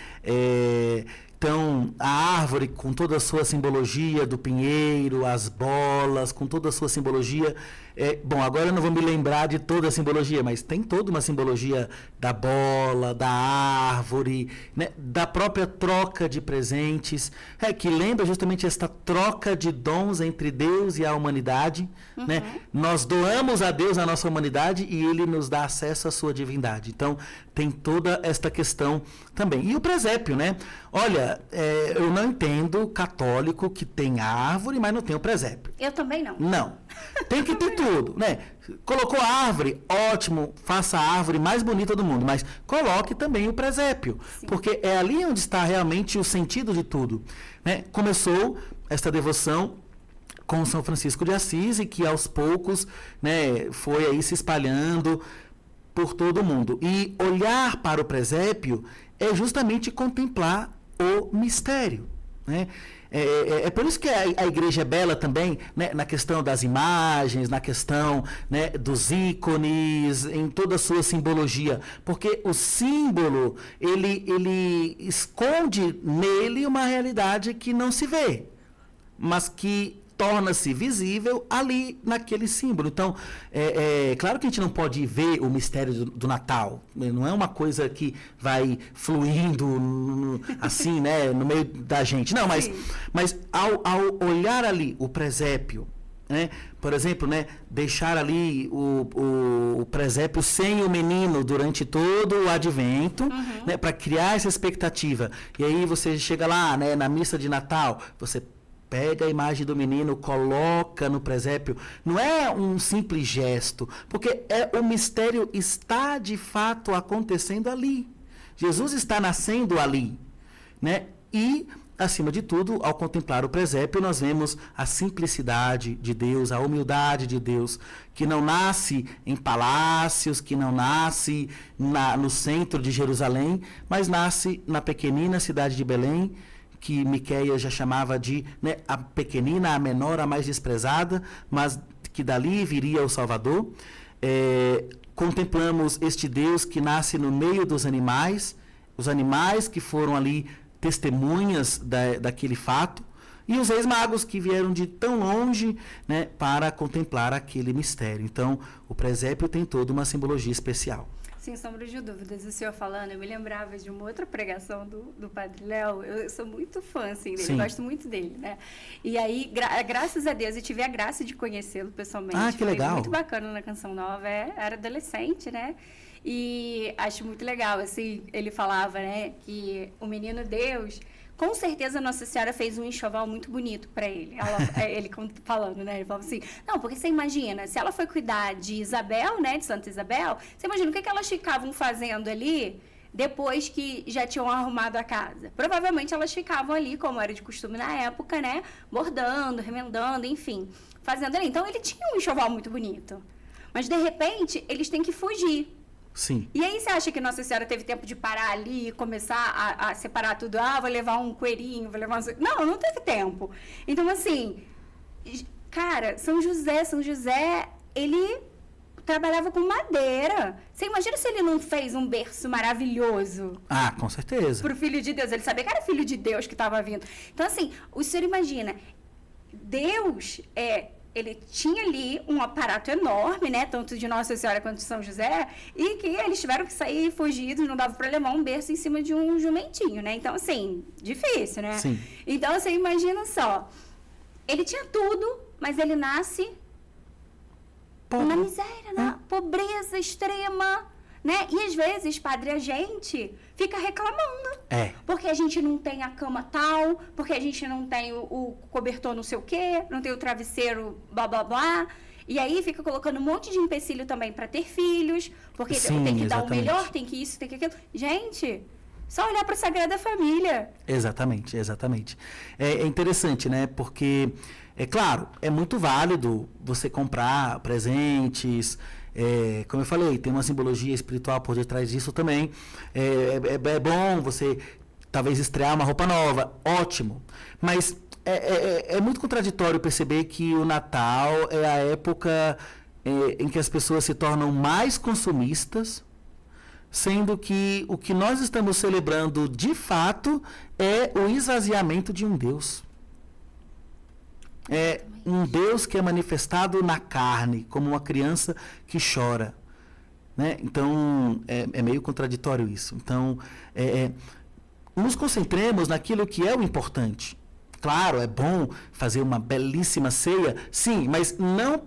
então, a árvore com toda a sua simbologia do pinheiro, as bolas, com toda a sua simbologia, bom, agora eu não vou me lembrar de toda a simbologia, mas tem toda uma simbologia da bola, da árvore, né, da própria troca de presentes, que lembra justamente esta troca de dons entre Deus e a humanidade, né? Nós doamos a Deus a nossa humanidade e Ele nos dá acesso à sua divindade. Então, tem toda esta questão também. E o presépio, né? Olha, eu não entendo católico que tem árvore, mas não tem o presépio. Eu também não. Não. Tem que ter tudo, né? Colocou a árvore, ótimo, faça a árvore mais bonita do mundo, mas coloque também o presépio, porque é ali onde está realmente o sentido de tudo, né? Começou esta devoção com São Francisco de Assis e que aos poucos, né, foi aí se espalhando por todo o mundo. E olhar para o presépio é justamente contemplar o mistério, né? É por isso que a igreja é bela também, né, na questão das imagens, na questão, né, dos ícones, em toda a sua simbologia. Porque o símbolo, ele esconde nele uma realidade que não se vê, mas que torna-se visível ali naquele símbolo. Então, claro que a gente não pode ver o mistério do Natal. Não é uma coisa que vai fluindo assim, né, no meio da gente. Não, mas ao olhar ali o presépio, né, por exemplo, né, deixar ali o presépio sem o menino durante todo o advento, né, para criar essa expectativa. E aí você chega lá, né, na missa de Natal, você pega a imagem do menino, coloca no presépio. Não é um simples gesto, porque o mistério está de fato acontecendo ali. Jesus está nascendo ali, né? E, acima de tudo, ao contemplar o presépio, nós vemos a simplicidade de Deus, a humildade de Deus, que não nasce em palácios, que não nasce no centro de Jerusalém, mas nasce na pequenina cidade de Belém, que Miqueias já chamava de, né, a pequenina, a menor, a mais desprezada, mas que dali viria o Salvador. Contemplamos este Deus que nasce no meio dos animais, os animais que foram ali testemunhas daquele fato, e os reis magos que vieram de tão longe, né, para contemplar aquele mistério. Então, o presépio tem toda uma simbologia especial. Sem sombra de dúvidas, o senhor falando, eu me lembrava de uma outra pregação do Padre Léo. Eu sou muito fã, assim, dele, gosto muito dele, né? E aí, graças a Deus, eu tive a graça de conhecê-lo pessoalmente. Ah, que legal. Foi muito bacana na Canção Nova, era adolescente, né? E acho muito legal, assim, ele falava, né, que o menino Deus... Com certeza Nossa Senhora fez um enxoval muito bonito para ele. Ele falando, né? Ele falava assim, não, porque você imagina, se ela foi cuidar de Isabel, né? De Santa Isabel, você imagina o que elas ficavam fazendo ali depois que já tinham arrumado a casa. Provavelmente elas ficavam ali, como era de costume na época, né? Bordando, remendando, enfim, fazendo ali. Então ele tinha um enxoval muito bonito. Mas de repente eles têm que fugir. Sim. E aí você acha que Nossa Senhora teve tempo de parar ali e começar a separar tudo? Ah, vou levar um coelhinho, vou levar um... Não teve tempo. Então, assim, cara, São José, ele trabalhava com madeira. Você imagina se ele não fez um berço maravilhoso? Ah, com certeza. Pro Filho de Deus. Ele sabia que era Filho de Deus que estava vindo. Então, assim, o senhor imagina, Deus ele tinha ali um aparato enorme, né, tanto de Nossa Senhora quanto de São José, e que eles tiveram que sair fugidos, não dava para levar um berço em cima de um jumentinho, né? Então, assim, difícil, né? Sim. Então, você imagina só, ele tinha tudo, mas ele nasce na miséria, na pobreza extrema, né? E às vezes, padre, a gente fica reclamando. Porque a gente não tem a cama tal, porque a gente não tem o cobertor não sei o quê, não tem o travesseiro blá, blá, blá. E aí fica colocando um monte de empecilho também para ter filhos, porque tem que dar o melhor, tem que isso, tem que aquilo. Gente, só olhar para a Sagrada Família. Exatamente. É interessante, né? Porque, é claro, é muito válido você comprar presentes. Como eu falei, tem uma simbologia espiritual por detrás disso também. É bom você talvez estrear uma roupa nova, ótimo. Mas é muito contraditório perceber que o Natal é a época em que as pessoas se tornam mais consumistas, sendo que o que nós estamos celebrando de fato é o esvaziamento de um Deus. É um Deus que é manifestado na carne, como uma criança que chora, né? Então, é meio contraditório isso. Então, nos concentremos naquilo que é o importante. Claro, é bom fazer uma belíssima ceia, sim, mas não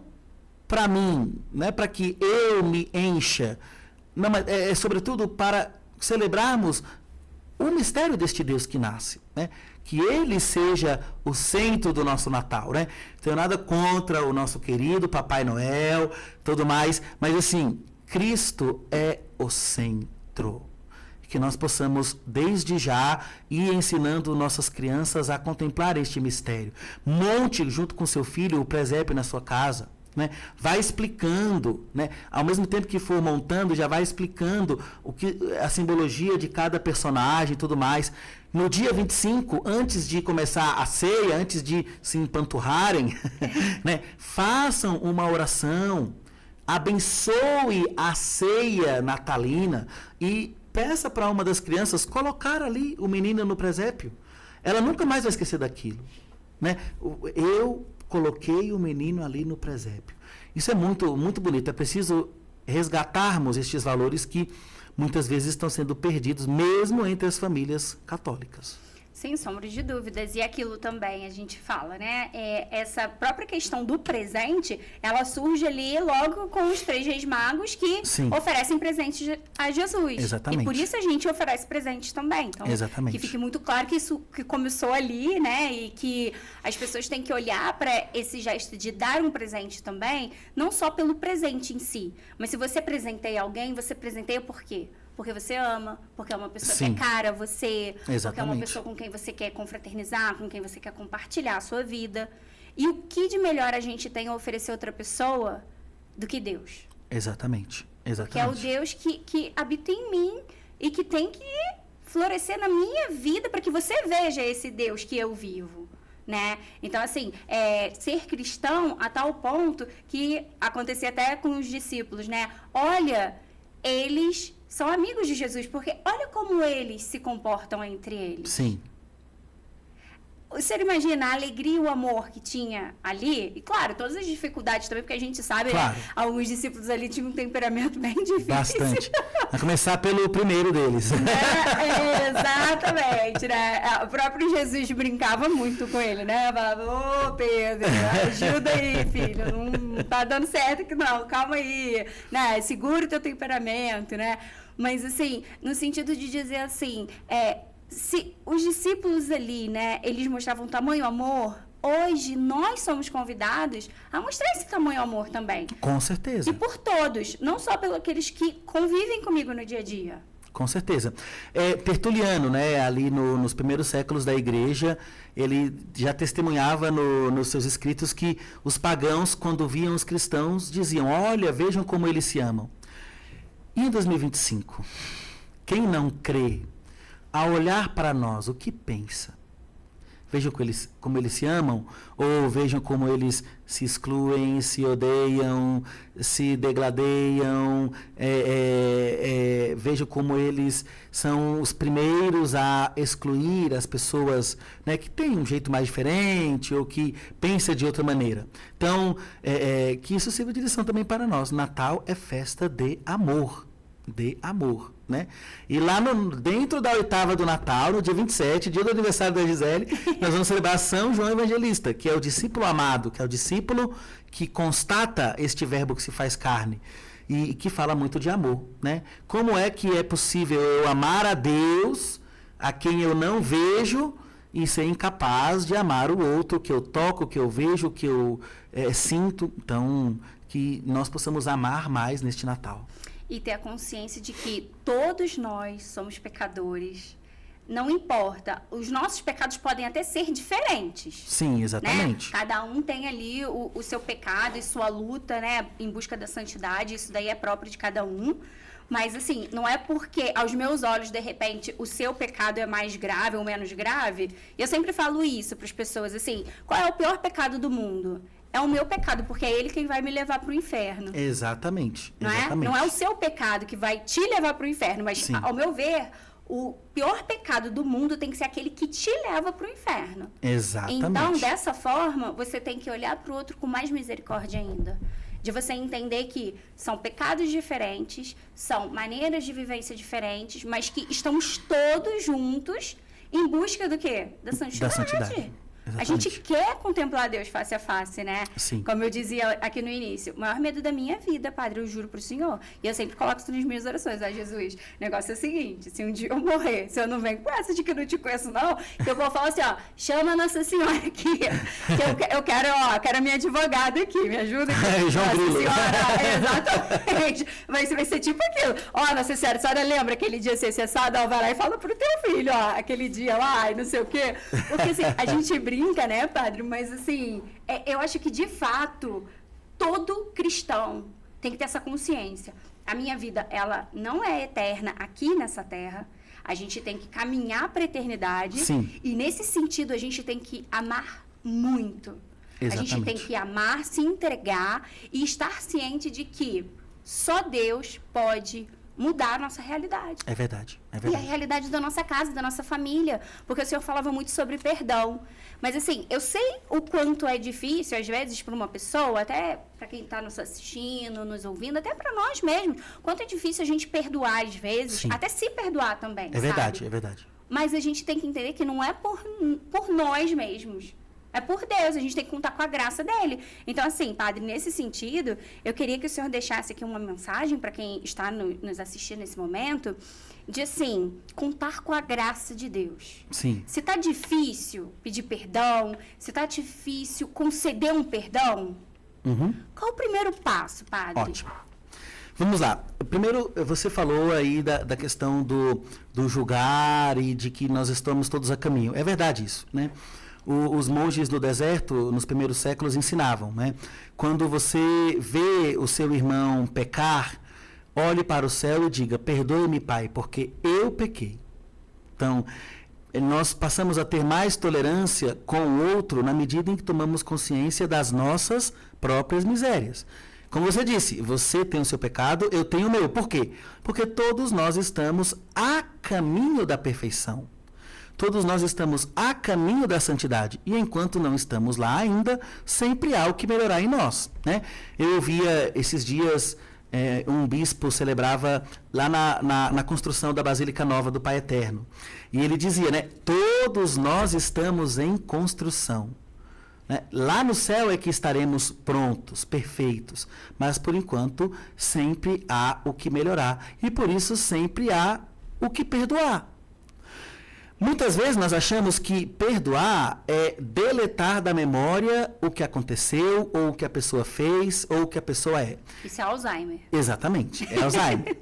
para mim, não é para que eu me encha, não, mas sobretudo para celebrarmos o mistério deste Deus que nasce, né? Que ele seja o centro do nosso Natal, né? Não tenho nada contra o nosso querido Papai Noel, tudo mais, mas assim, Cristo é o centro. Que nós possamos, desde já, ir ensinando nossas crianças a contemplar este mistério. Monte, junto com seu filho, o presépio na sua casa. né? Vai explicando, né? Ao mesmo tempo que for montando, já vai explicando a simbologia de cada personagem e tudo mais. No dia 25, antes de começar a ceia, antes de se empanturrarem, né? Façam uma oração, abençoe a ceia natalina e peça para uma das crianças colocar ali o menino no presépio. Ela nunca mais vai esquecer daquilo, né? Eu coloquei o menino ali no presépio. Isso é muito, muito bonito. É preciso resgatarmos estes valores que muitas vezes estão sendo perdidos, mesmo entre as famílias católicas. Sem sombra de dúvidas. E aquilo também a gente fala, né? Essa própria questão do presente, ela surge ali logo com os 3 reis magos que oferecem presentes a Jesus. Exatamente. E por isso a gente oferece presentes também. Então, exatamente. Que fique muito claro que isso que começou ali, né? E que as pessoas têm que olhar para esse gesto de dar um presente também, não só pelo presente em si, mas se você presenteia alguém, você presenteia por quê? Porque você ama, porque é uma pessoa que é cara a você, porque é uma pessoa com quem você quer confraternizar, com quem você quer compartilhar a sua vida. E o que de melhor a gente tem a oferecer a outra pessoa do que Deus? Exatamente. Que é o Deus que habita em mim e que tem que florescer na minha vida para que você veja esse Deus que eu vivo. Né? Então, assim, ser cristão a tal ponto que acontecia até com os discípulos, né? Olha, eles são amigos de Jesus, porque olha como eles se comportam entre eles. Sim. Você imagina a alegria e o amor que tinha ali? E, claro, todas as dificuldades também, porque a gente sabe, claro, né? Alguns discípulos ali tinham um temperamento bem difícil. Bastante. A começar pelo primeiro deles. Exatamente, né? O próprio Jesus brincava muito com ele, né? Falava, ô Pedro, ajuda aí, filho, não tá dando certo aqui não, calma aí, né? Segura o teu temperamento, né? Mas, assim, no sentido de dizer assim, se os discípulos ali, né, eles mostravam tamanho amor, hoje nós somos convidados a mostrar esse tamanho amor também. Com certeza. E por todos, não só pelos aqueles que convivem comigo no dia a dia. Com certeza. Tertuliano, né, ali nos primeiros séculos da igreja, ele já testemunhava nos seus escritos que os pagãos, quando viam os cristãos, diziam, olha, vejam como eles se amam. E em 2025, quem não crê, a olhar para nós, o que pensa? Vejam como eles se amam, ou vejam como eles se excluem, se odeiam, se degladeiam, vejam como eles são os primeiros a excluir as pessoas, né, que têm um jeito mais diferente ou que pensam de outra maneira. Então, que isso sirva de lição também para nós. Natal é festa de amor. De amor, né? E lá dentro da oitava do Natal, no dia 27, dia do aniversário da Gisele, nós vamos celebrar São João Evangelista, que é o discípulo amado, que é o discípulo que constata este verbo que se faz carne e que fala muito de amor, né? Como é que é possível eu amar a Deus, a quem eu não vejo, e ser incapaz de amar o outro, que eu toco, que eu vejo, que eu sinto? Então, que nós possamos amar mais neste Natal. E ter a consciência de que todos nós somos pecadores. Não importa, os nossos pecados podem até ser diferentes. Sim, exatamente. Né? Cada um tem ali o seu pecado e sua luta, né, em busca da santidade, isso daí é próprio de cada um. Mas, assim, não é porque, aos meus olhos, de repente, o seu pecado é mais grave ou menos grave. Eu sempre falo isso para as pessoas, assim, qual é o pior pecado do mundo? É o meu pecado, porque é ele quem vai me levar para o inferno. Exatamente. Não é? Não é o seu pecado que vai te levar para o inferno, mas, sim, ao meu ver, o pior pecado do mundo tem que ser aquele que te leva para o inferno. Exatamente. Então, dessa forma, você tem que olhar para o outro com mais misericórdia ainda. De você entender que são pecados diferentes, são maneiras de vivência diferentes, mas que estamos todos juntos em busca do quê? Da santidade. Da santidade. Exatamente. A gente quer contemplar Deus face a face, né? Sim. Como eu dizia aqui no início, o maior medo da minha vida, Padre, eu juro pro Senhor. E eu sempre coloco isso nas minhas orações, Jesus, o negócio é o seguinte, se um dia eu morrer, se eu não venho com essa de que eu não te conheço não, eu vou falar assim, chama a Nossa Senhora aqui, que eu quero a minha advogada aqui, me ajuda aqui. João Grilo. Exatamente. Vai ser tipo aquilo. Nossa Senhora, a senhora lembra aquele dia ser cessado? Vai lá e fala pro teu filho, aquele dia lá, e não sei o quê. Porque assim, a gente brinca, né, Padre? Mas, assim, eu acho que, de fato, todo cristão tem que ter essa consciência. A minha vida, ela não é eterna aqui nessa terra. A gente tem que caminhar para a eternidade. Sim. E nesse sentido, a gente tem que amar muito. Exatamente. A gente tem que amar, se entregar e estar ciente de que só Deus pode mudar a nossa realidade. É verdade, é E a verdade. realidade da nossa casa, da nossa família. Porque o Senhor falava muito sobre perdão. Mas assim, eu sei o quanto é difícil, às vezes, para uma pessoa, até para quem está nos assistindo, nos ouvindo, até para nós mesmos, quanto é difícil a gente perdoar às vezes, Sim. até se perdoar também, É verdade, sabe? é verdade. Mas a gente tem que entender que não é por nós mesmos. É por Deus, a gente tem que contar com a graça dele. Então, assim, padre, nesse sentido, eu queria que o senhor deixasse aqui uma mensagem para quem está nos assistindo nesse momento, de, assim, contar com a graça de Deus. Sim. Se tá difícil pedir perdão, se tá difícil conceder um perdão, Uhum. qual o primeiro passo, padre? Ótimo. Vamos lá. Primeiro, você falou aí da questão do julgar e de que nós estamos todos a caminho. É verdade isso, né? Os monges do deserto, nos primeiros séculos, ensinavam, né? Quando você vê o seu irmão pecar, olhe para o céu e diga, perdoe-me, Pai, porque eu pequei. Então, nós passamos a ter mais tolerância com o outro na medida em que tomamos consciência das nossas próprias misérias. Como você disse, você tem o seu pecado, eu tenho o meu. Por quê? Porque todos nós estamos a caminho da perfeição. Todos nós estamos a caminho da santidade. E enquanto não estamos lá ainda, sempre há o que melhorar em nós, né? Eu ouvia esses dias, um bispo celebrava lá na construção da Basílica Nova do Pai Eterno. E ele dizia, né? Todos nós estamos em construção. Né? Lá no céu é que estaremos prontos, perfeitos. Mas, por enquanto, sempre há o que melhorar. E, por isso, sempre há o que perdoar. Muitas vezes nós achamos que perdoar é deletar da memória o que aconteceu, ou o que a pessoa fez, ou o que a pessoa é. Isso é Alzheimer. Exatamente, é Alzheimer.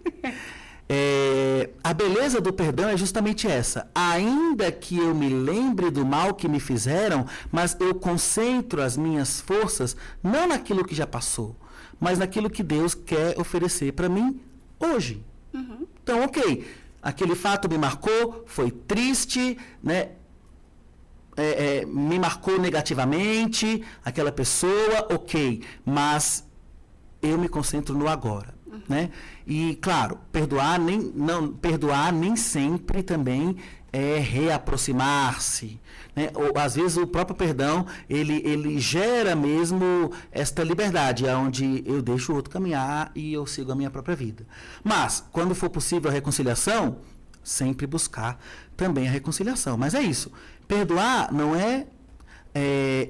A beleza do perdão é justamente essa. Ainda que eu me lembre do mal que me fizeram, mas eu concentro as minhas forças não naquilo que já passou, mas naquilo que Deus quer oferecer para mim hoje. Uhum. Então, ok, aquele fato me marcou, foi triste, né? Me marcou negativamente, aquela pessoa, ok, mas eu me concentro no agora. Né? E, claro, perdoar nem sempre também é reaproximar-se. Né? Ou, às vezes, o próprio perdão, ele gera mesmo esta liberdade, onde eu deixo o outro caminhar e eu sigo a minha própria vida. Mas, quando for possível a reconciliação, sempre buscar também a reconciliação. Mas é isso. Perdoar não é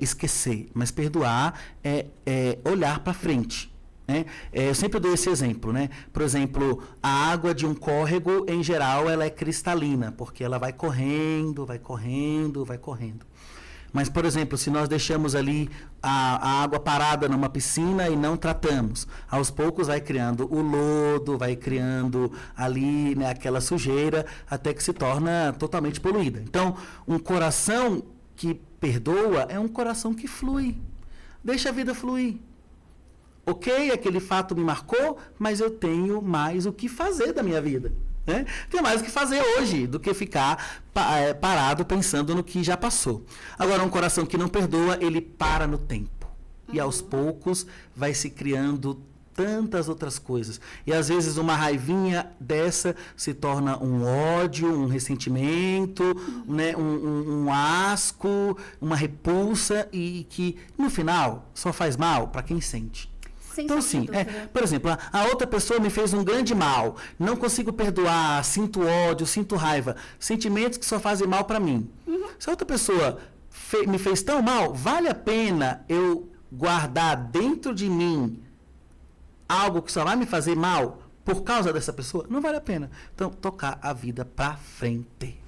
esquecer, mas perdoar é olhar para frente. Né? Eu sempre dou esse exemplo, né? Por exemplo, a água de um córrego, em geral, ela é cristalina, porque ela vai correndo, vai correndo, vai correndo. Mas, por exemplo, se nós deixamos ali a água parada numa piscina e não tratamos, aos poucos vai criando o lodo, vai criando ali, né, aquela sujeira, até que se torna totalmente poluída. Então, um coração que perdoa é um coração que flui. Deixa a vida fluir. Ok, aquele fato me marcou, mas eu tenho mais o que fazer da minha vida. Né? Tenho mais o que fazer hoje do que ficar parado pensando no que já passou. Agora, um coração que não perdoa, ele para no tempo. E aos poucos vai se criando tantas outras coisas. E às vezes uma raivinha dessa se torna um ódio, um ressentimento, né? um asco, uma repulsa e que no final só faz mal para quem sente. Então, sim, por exemplo, a outra pessoa me fez um grande mal, não consigo perdoar, sinto ódio, sinto raiva, sentimentos que só fazem mal para mim. Uhum. Se a outra pessoa me fez tão mal, vale a pena eu guardar dentro de mim algo que só vai me fazer mal por causa dessa pessoa? Não vale a pena. Então, tocar a vida para frente.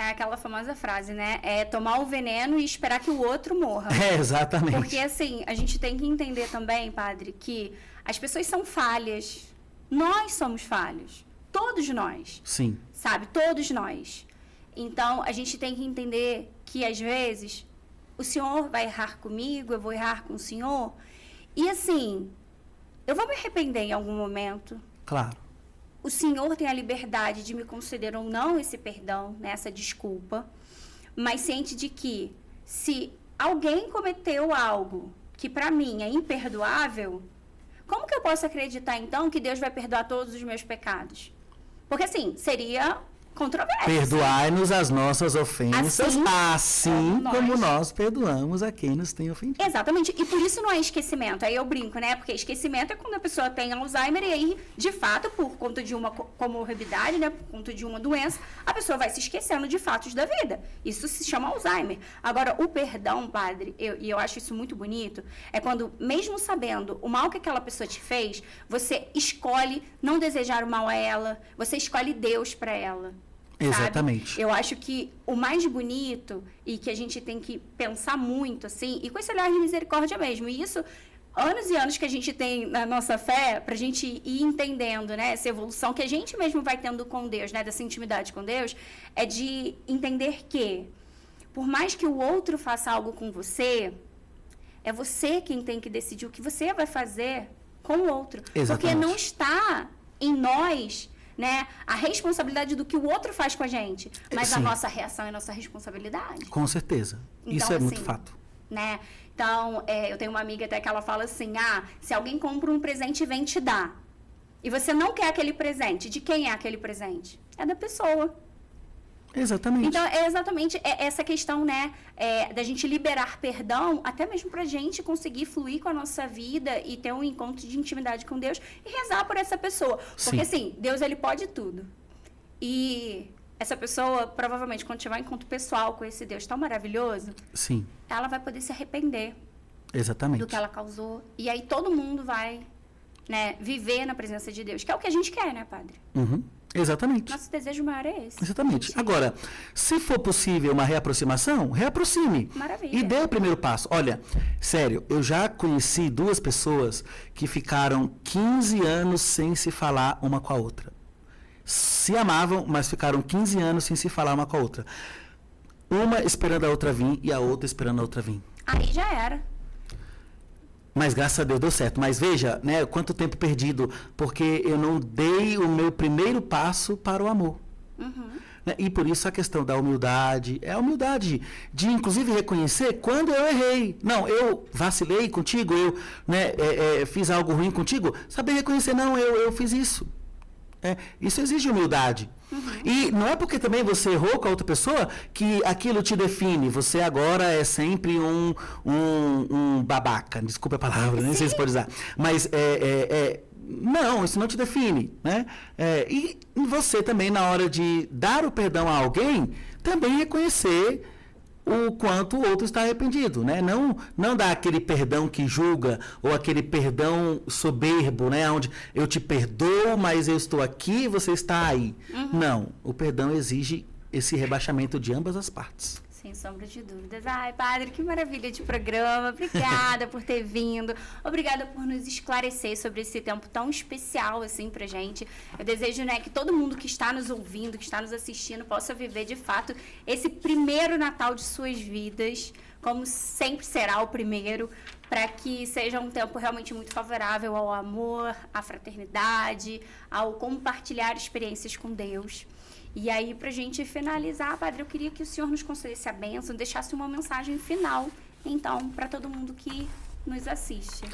É aquela famosa frase, né? É tomar o veneno e esperar que o outro morra. Exatamente. Porque, assim, a gente tem que entender também, padre, que as pessoas são falhas. Nós somos falhos. Todos nós. Sim. Sabe? Todos nós. Então, a gente tem que entender que, às vezes, o senhor vai errar comigo, eu vou errar com o senhor. E assim, eu vou me arrepender em algum momento. Claro. O Senhor tem a liberdade de me conceder ou não esse perdão, né, essa desculpa, mas ciente de que se alguém cometeu algo que para mim é imperdoável, como que eu posso acreditar então que Deus vai perdoar todos os meus pecados? Porque assim, seria controvérsia. Perdoai-nos as nossas ofensas, assim como nós perdoamos a quem nos tem ofendido. Exatamente. E por isso não é esquecimento. Aí eu brinco, né? Porque esquecimento é quando a pessoa tem Alzheimer e aí, de fato, por conta de uma comorbidade, né? Por conta de uma doença, a pessoa vai se esquecendo de fatos da vida. Isso se chama Alzheimer. Agora, o perdão, padre, e eu acho isso muito bonito, é quando, mesmo sabendo o mal que aquela pessoa te fez, você escolhe não desejar o mal a ela, você escolhe Deus para ela. Exatamente. Sabe? Eu acho que o mais bonito e que a gente tem que pensar muito, assim, e com esse olhar de misericórdia mesmo, e isso, anos e anos que a gente tem na nossa fé, pra gente ir entendendo, né, essa evolução que a gente mesmo vai tendo com Deus, né, dessa intimidade com Deus, é de entender que, por mais que o outro faça algo com você, é você quem tem que decidir o que você vai fazer com o outro. Exatamente. Porque não está em nós, né, a responsabilidade do que o outro faz com a gente, mas Sim. a nossa reação é nossa responsabilidade. Com certeza. Então, Isso é assim, muito fato. Né? Então, eu tenho uma amiga até que ela fala assim, se alguém compra um presente e vem te dar, e você não quer aquele presente, de quem é aquele presente? É da pessoa. Exatamente. Então, é exatamente essa questão, né, da gente liberar perdão, até mesmo pra gente conseguir fluir com a nossa vida e ter um encontro de intimidade com Deus e rezar por essa pessoa. Porque, assim, Deus, ele pode tudo. E essa pessoa, provavelmente, quando tiver um encontro pessoal com esse Deus tão maravilhoso, Sim. ela vai poder se arrepender Exatamente. do que ela causou. E aí todo mundo vai, né, viver na presença de Deus, que é o que a gente quer, né, padre? Uhum. Exatamente. Nosso desejo maior é esse. Exatamente. Agora, se for possível uma reaproximação, reaproxime. Maravilha. E dê o primeiro passo. Olha, sério, eu já conheci 2 pessoas que ficaram 15 anos sem se falar uma com a outra. Se amavam, mas ficaram 15 anos sem se falar uma com a outra. Uma esperando a outra vir e a outra esperando a outra vir. Aí já era. Mas graças a Deus deu certo. Mas veja, né, quanto tempo perdido, porque eu não dei o meu primeiro passo para o amor. Uhum. Né? E por isso a questão da humildade, é a humildade de inclusive reconhecer quando eu errei. Não, eu vacilei contigo, eu, né, fiz algo ruim contigo. Saber reconhecer, não, eu fiz isso. Isso exige humildade. Uhum. E não é porque também você errou com a outra pessoa que aquilo te define. Você agora é sempre um babaca. Desculpa a palavra, nem sei se pode usar. Mas não, isso não te define. Né? E você também, na hora de dar o perdão a alguém, também reconhecer o quanto o outro está arrependido, né? Não dar aquele perdão que julga ou aquele perdão soberbo, né? Onde eu te perdoo, mas eu estou aqui e você está aí. Uhum. Não, o perdão exige esse rebaixamento de ambas as partes. Sem sombra de dúvidas. Ai, padre, que maravilha de programa. Obrigada por ter vindo. Obrigada por nos esclarecer sobre esse tempo tão especial, assim, pra gente. Eu desejo, né, que todo mundo que está nos ouvindo, que está nos assistindo, possa viver, de fato, esse primeiro Natal de suas vidas, como sempre será o primeiro, para que seja um tempo realmente muito favorável ao amor, à fraternidade, ao compartilhar experiências com Deus. E aí, para a gente finalizar, padre, eu queria que o senhor nos concedesse a bênção, deixasse uma mensagem final, então, para todo mundo que nos assiste.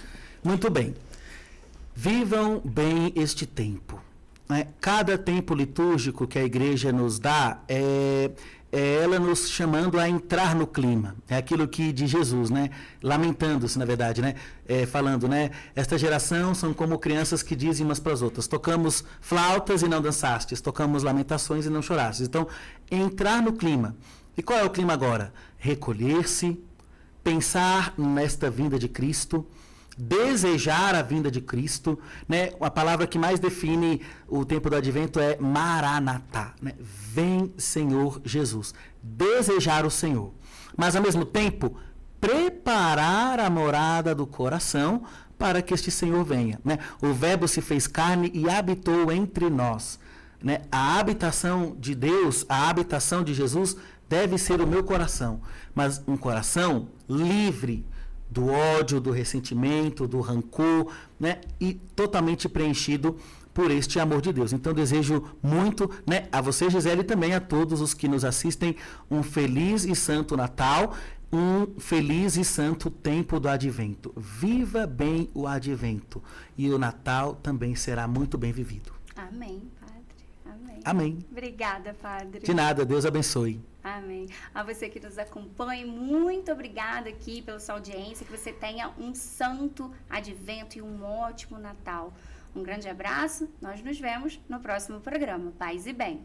Muito bem. Vivam bem este tempo. Né? Cada tempo litúrgico que a igreja nos dá é ela nos chamando a entrar no clima. É aquilo que de Jesus, né? Lamentando-se, na verdade, né? Falando, né? Esta geração são como crianças que dizem umas para as outras: tocamos flautas e não dançastes, tocamos lamentações e não chorastes. Então, entrar no clima. E qual é o clima agora? Recolher-se, pensar nesta vinda de Cristo, desejar a vinda de Cristo, né? A palavra que mais define o tempo do advento é Maranatá, né? Vem, Senhor Jesus. Desejar o Senhor. Mas, ao mesmo tempo, preparar a morada do coração para que este Senhor venha, né? O Verbo se fez carne e habitou entre nós, né? A habitação de Deus, a habitação de Jesus deve ser o meu coração, mas um coração livre do ódio, do ressentimento, do rancor, né? E totalmente preenchido por este amor de Deus. Então, desejo muito, né, a você, Gisele, e também a todos os que nos assistem, um feliz e santo Natal, um feliz e santo tempo do Advento. Viva bem o Advento e o Natal também será muito bem vivido. Amém, Padre. Amém. Amém. Obrigada, Padre. De nada, Deus abençoe. Amém. A você que nos acompanha, muito obrigada aqui pela sua audiência, que você tenha um santo Advento e um ótimo Natal. Um grande abraço, nós nos vemos no próximo programa. Paz e bem.